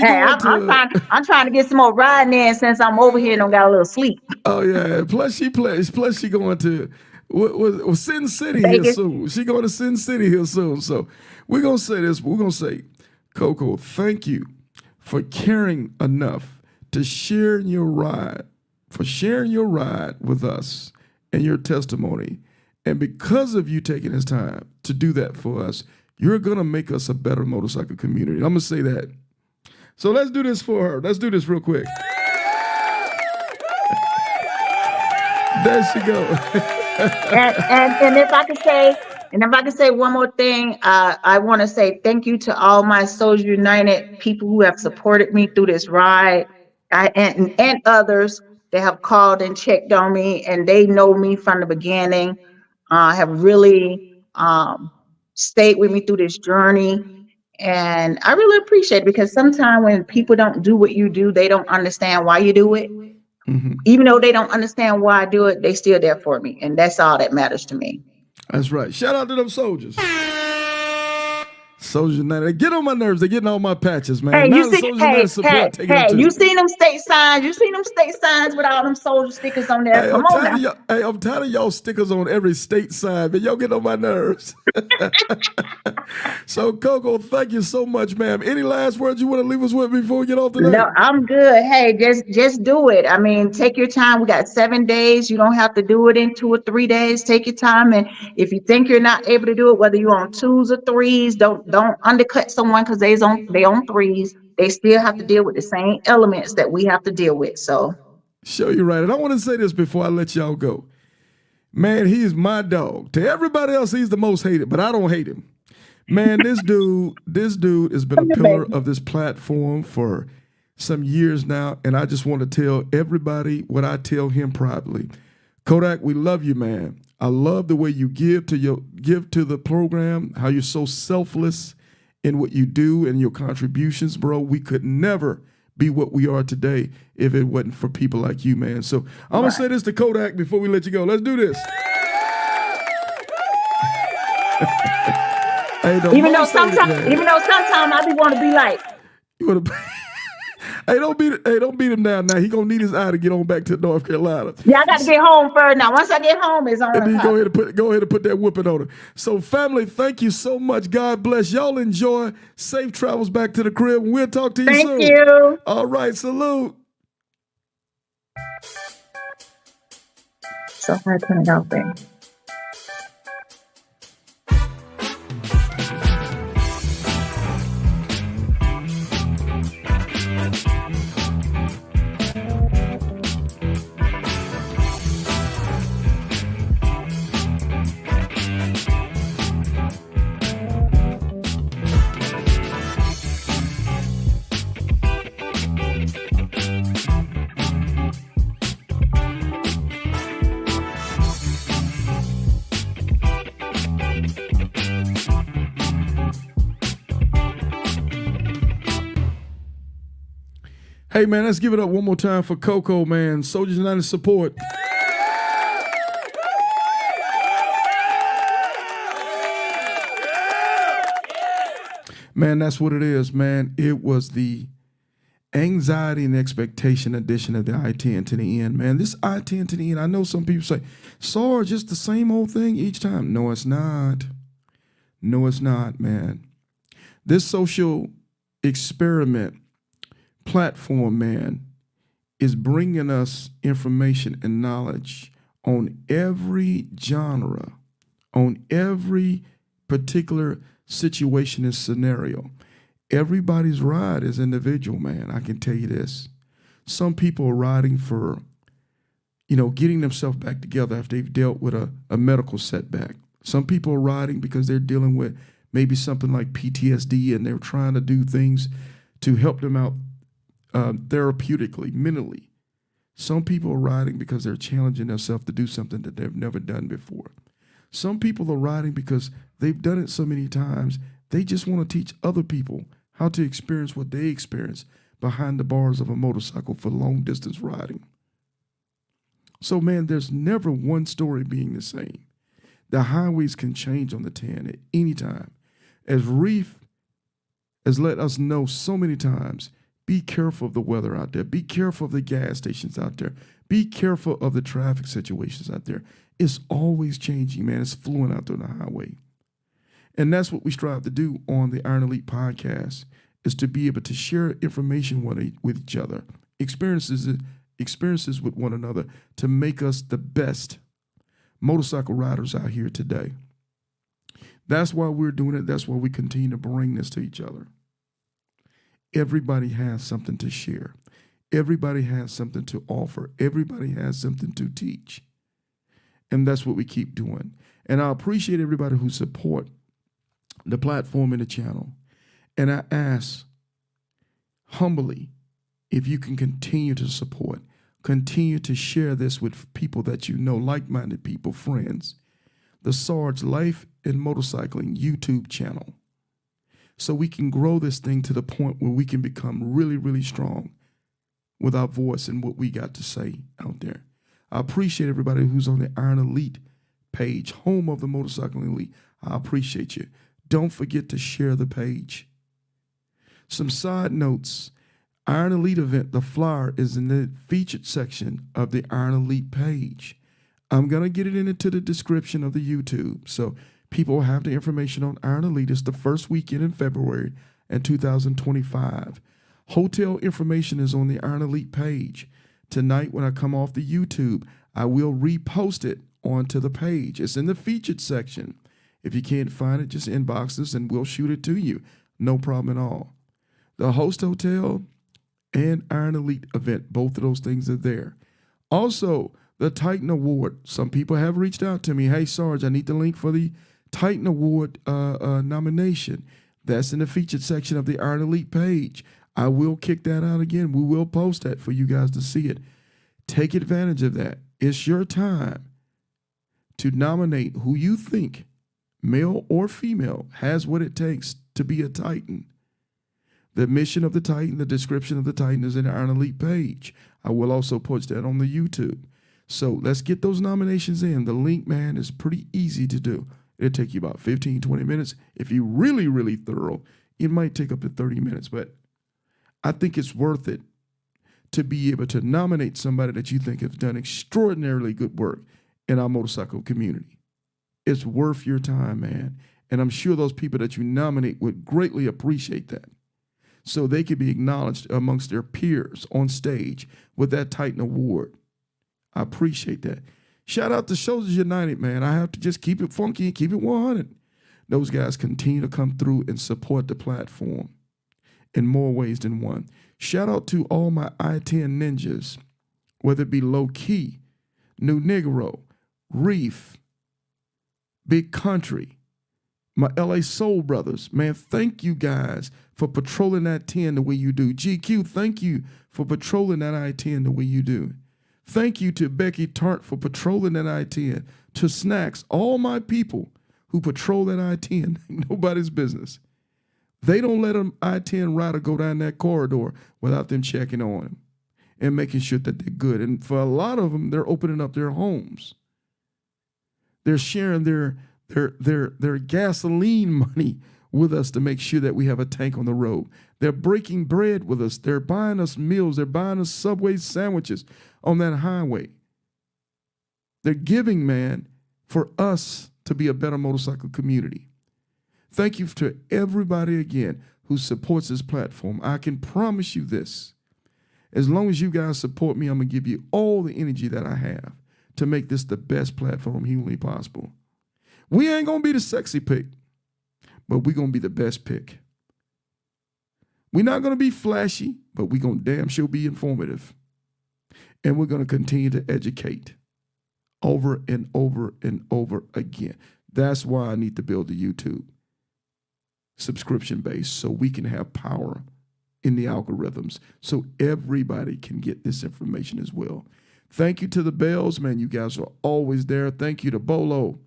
[SPEAKER 4] I'm trying to get some more riding in since I'm over here and don't got a little sleep.
[SPEAKER 3] Oh yeah. Plus she going to what Sin City here
[SPEAKER 4] Vegas.
[SPEAKER 3] soon. She going to Sin City here soon. So we're gonna say this. We're gonna say, Coco, thank you for caring enough to share your ride, with us and your testimony. And because of you taking this time to do that for us, you're going to make us a better motorcycle community. I'm going to say that. So let's do this for her. Let's do this real quick. There she go.
[SPEAKER 4] and if I could say one more thing, I want to say thank you to all my Soldier United people who have supported me through this ride, and others that have called and checked on me, and they know me from the beginning. Have really stayed with me through this journey. And I really appreciate it because sometimes when people don't do what you do, they don't understand why you do it. Even though they don't understand why I do it, they still there for me. And that's all that matters to me.
[SPEAKER 3] That's right. Shout out to them soldiers. Soldiers United. They get on my nerves. They're getting all my patches, man.
[SPEAKER 4] Hey,
[SPEAKER 3] Now
[SPEAKER 4] you
[SPEAKER 3] the
[SPEAKER 4] see,
[SPEAKER 3] Soldiers United support taking them too.
[SPEAKER 4] you seen them state signs? You seen them state signs with all them soldier stickers on there?
[SPEAKER 3] Hey,
[SPEAKER 4] Come on now.
[SPEAKER 3] I'm tired of y'all stickers on every state sign, but y'all get on my nerves. So, Coco, thank you so much, ma'am. Any last words you want to leave us with before we get off tonight?
[SPEAKER 4] No, I'm good. Hey, just do it. I mean, take your time. We got 7 days. You don't have to do it in 2 or 3 days. Take your time. And if you think you're not able to do it, whether you're on 2s or 3s, don't undercut someone because they on 3s. They still have to deal with the same elements that we have to deal with. So
[SPEAKER 3] Show you right. And I want to say this before I let y'all go. Man, he is my dog. To everybody else, he's the most hated, but I don't hate him. Man, this dude has been a pillar of this platform for some years now, and I just want to tell everybody what I tell him privately. Kodak, we love you, man. I love the way you give to the program, how you're so selfless in what you do and your contributions, bro. We could never be what we are today if it wasn't for people like you, man. So I'm gonna say this to Kodak before we let you go. Let's do this. Hey,
[SPEAKER 4] even though sometimes I be want to be like,
[SPEAKER 3] you wanna hey, don't beat him down now. He gonna need his eye to get on back to North Carolina.
[SPEAKER 4] Yeah, I got to get home first. Now, once I get home, it's on.
[SPEAKER 3] And then go ahead and put that whipping on her. So, family, thank you so much. God bless. Y'all enjoy. Safe travels back to the crib. We'll talk to you soon.
[SPEAKER 4] Thank you.
[SPEAKER 3] All right, salute.
[SPEAKER 4] So I turn it off there.
[SPEAKER 3] Hey, man, let's give it up one more time for Coco, man. Soldiers United support. Man, that's what it is, man. It was the anxiety and expectation edition of the I-10 to the end, man. This I-10 to the end, I know some people say, Sarge, just the same old thing each time. No, it's not. No, it's not, man. This social experiment platform, man, is bringing us information and knowledge on every genre, on every particular situation and scenario. Everybody's ride is individual, man. I can tell you this. Some people are riding for, getting themselves back together after they've dealt with a medical setback. Some people are riding because they're dealing with maybe something like PTSD and they're trying to do things to help them out therapeutically, mentally. Some people are riding because they're challenging themselves to do something that they've never done before. Some people are riding because they've done it so many times, they just want to teach other people how to experience what they experience behind the bars of a motorcycle for long distance riding. So, man, there's never one story being the same. The highways can change on the 10 at any time. As Reef has let us know so many times, be careful of the weather out there. Be careful of the gas stations out there. Be careful of the traffic situations out there. It's always changing, man. It's flowing out there on the highway. And that's what we strive to do on the Iron Elite podcast, is to be able to share information with each other, experiences with one another to make us the best motorcycle riders out here today. That's why we're doing it. That's why we continue to bring this to each other. Everybody has something to share. Everybody has something to offer. Everybody has something to teach. And that's what we keep doing. And I appreciate everybody who support the platform and the channel. And I ask humbly if you can continue to support, continue to share this with people that you know, like-minded people, friends, the Sarge Life and Motorcycling YouTube channel, so we can grow this thing to the point where we can become really, really strong with our voice and what we got to say out there. I appreciate everybody who's on the Iron Elite page, home of the Motorcycling Elite. I appreciate you. Don't forget to share the page. Some side notes. Iron Elite event, the flyer is in the featured section of the Iron Elite page. I'm going to get it into the description of the YouTube, so people have the information on Iron Elite. It's the first weekend in February in 2025. Hotel information is on the Iron Elite page. Tonight, when I come off the YouTube, I will repost it onto the page. It's in the featured section. If you can't find it, just inbox us and we'll shoot it to you. No problem at all. The host hotel and Iron Elite event, both of those things are there. Also, the Titan Award. Some people have reached out to me. Hey, Sarge, I need the link for the Titan Award nomination. That's in the featured section of the Iron Elite page. I will kick that out again. We will post that for you guys to see it. Take advantage of that. It's your time to nominate who you think, male or female, has what it takes to be a Titan. The mission of the Titan, the description of the Titan is in the Iron Elite page. I will also post that on the YouTube. So let's get those nominations in. The link, man, is pretty easy to do. It'll take you about 15, 20 minutes. If you're really, really thorough, it might take up to 30 minutes, but I think it's worth it to be able to nominate somebody that you think has done extraordinarily good work in our motorcycle community. It's worth your time, man. And I'm sure those people that you nominate would greatly appreciate that, so they could be acknowledged amongst their peers on stage with that Titan Award. I appreciate that. Shout out to Shoulders United, man. I have to just keep it funky and keep it 100. Those guys continue to come through and support the platform in more ways than one. Shout out to all my I-10 ninjas, whether it be Low Key, New Negro, Reef, Big Country, my LA Soul Brothers. Man, thank you guys for patrolling that 10 the way you do. GQ, thank you for patrolling that I-10 the way you do. Thank you to Becky Tart for patrolling that I-10. To Snacks, all my people who patrol that I-10, nobody's business. They don't let an I-10 rider go down that corridor without them checking on him and making sure that they're good. And for a lot of them, they're opening up their homes. They're sharing their gasoline money with us to make sure that we have a tank on the road. They're breaking bread with us. They're buying us meals. They're buying us Subway sandwiches on that highway. They're giving, man, for us to be a better motorcycle community. Thank you to everybody again who supports this platform. I can promise you this. As long as you guys support me, I'm going to give you all the energy that I have to make this the best platform humanly possible. We ain't going to be the sexy pick, but we're going to be the best pick. We're not going to be flashy, but we're going to damn sure be informative. And we're going to continue to educate over and over and over again. That's why I need to build the YouTube subscription base, so we can have power in the algorithms, so everybody can get this information as well. Thank you to the Bells, man. You guys are always there. Thank you to Bolo,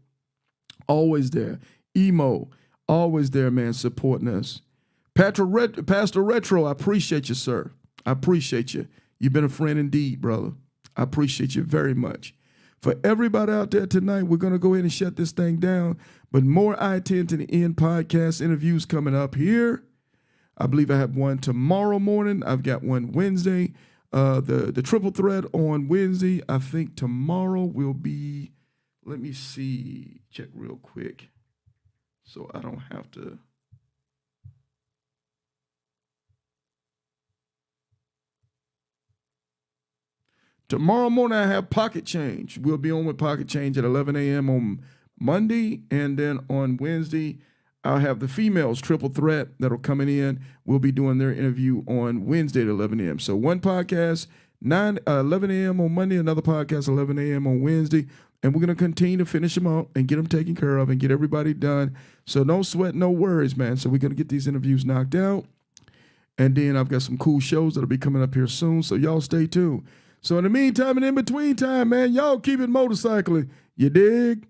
[SPEAKER 3] always there. Emo, always there, man, supporting us. Pastor Retro, I appreciate you, sir. I appreciate you. You've been a friend indeed, brother. I appreciate you very much. For everybody out there tonight, we're going to go ahead and shut this thing down. But more I-10 to the End podcast interviews coming up here. I believe I have one tomorrow morning. I've got one Wednesday. The triple threat on Wednesday. I think tomorrow will be, let me see, check real quick so I don't have to. Tomorrow morning, I have Pocket Change. We'll be on with Pocket Change at 11 a.m. on Monday. And then on Wednesday, I'll have the females triple threat that'll coming in. We'll be doing their interview on Wednesday at 11 a.m. So one podcast, 11 a.m. on Monday, another podcast, 11 a.m. on Wednesday. And we're going to continue to finish them out and get them taken care of and get everybody done. So no sweat, no worries, man. So we're going to get these interviews knocked out. And then I've got some cool shows that'll be coming up here soon. So y'all stay tuned. So in the meantime and in between time, man, y'all keep it motorcycling. You dig?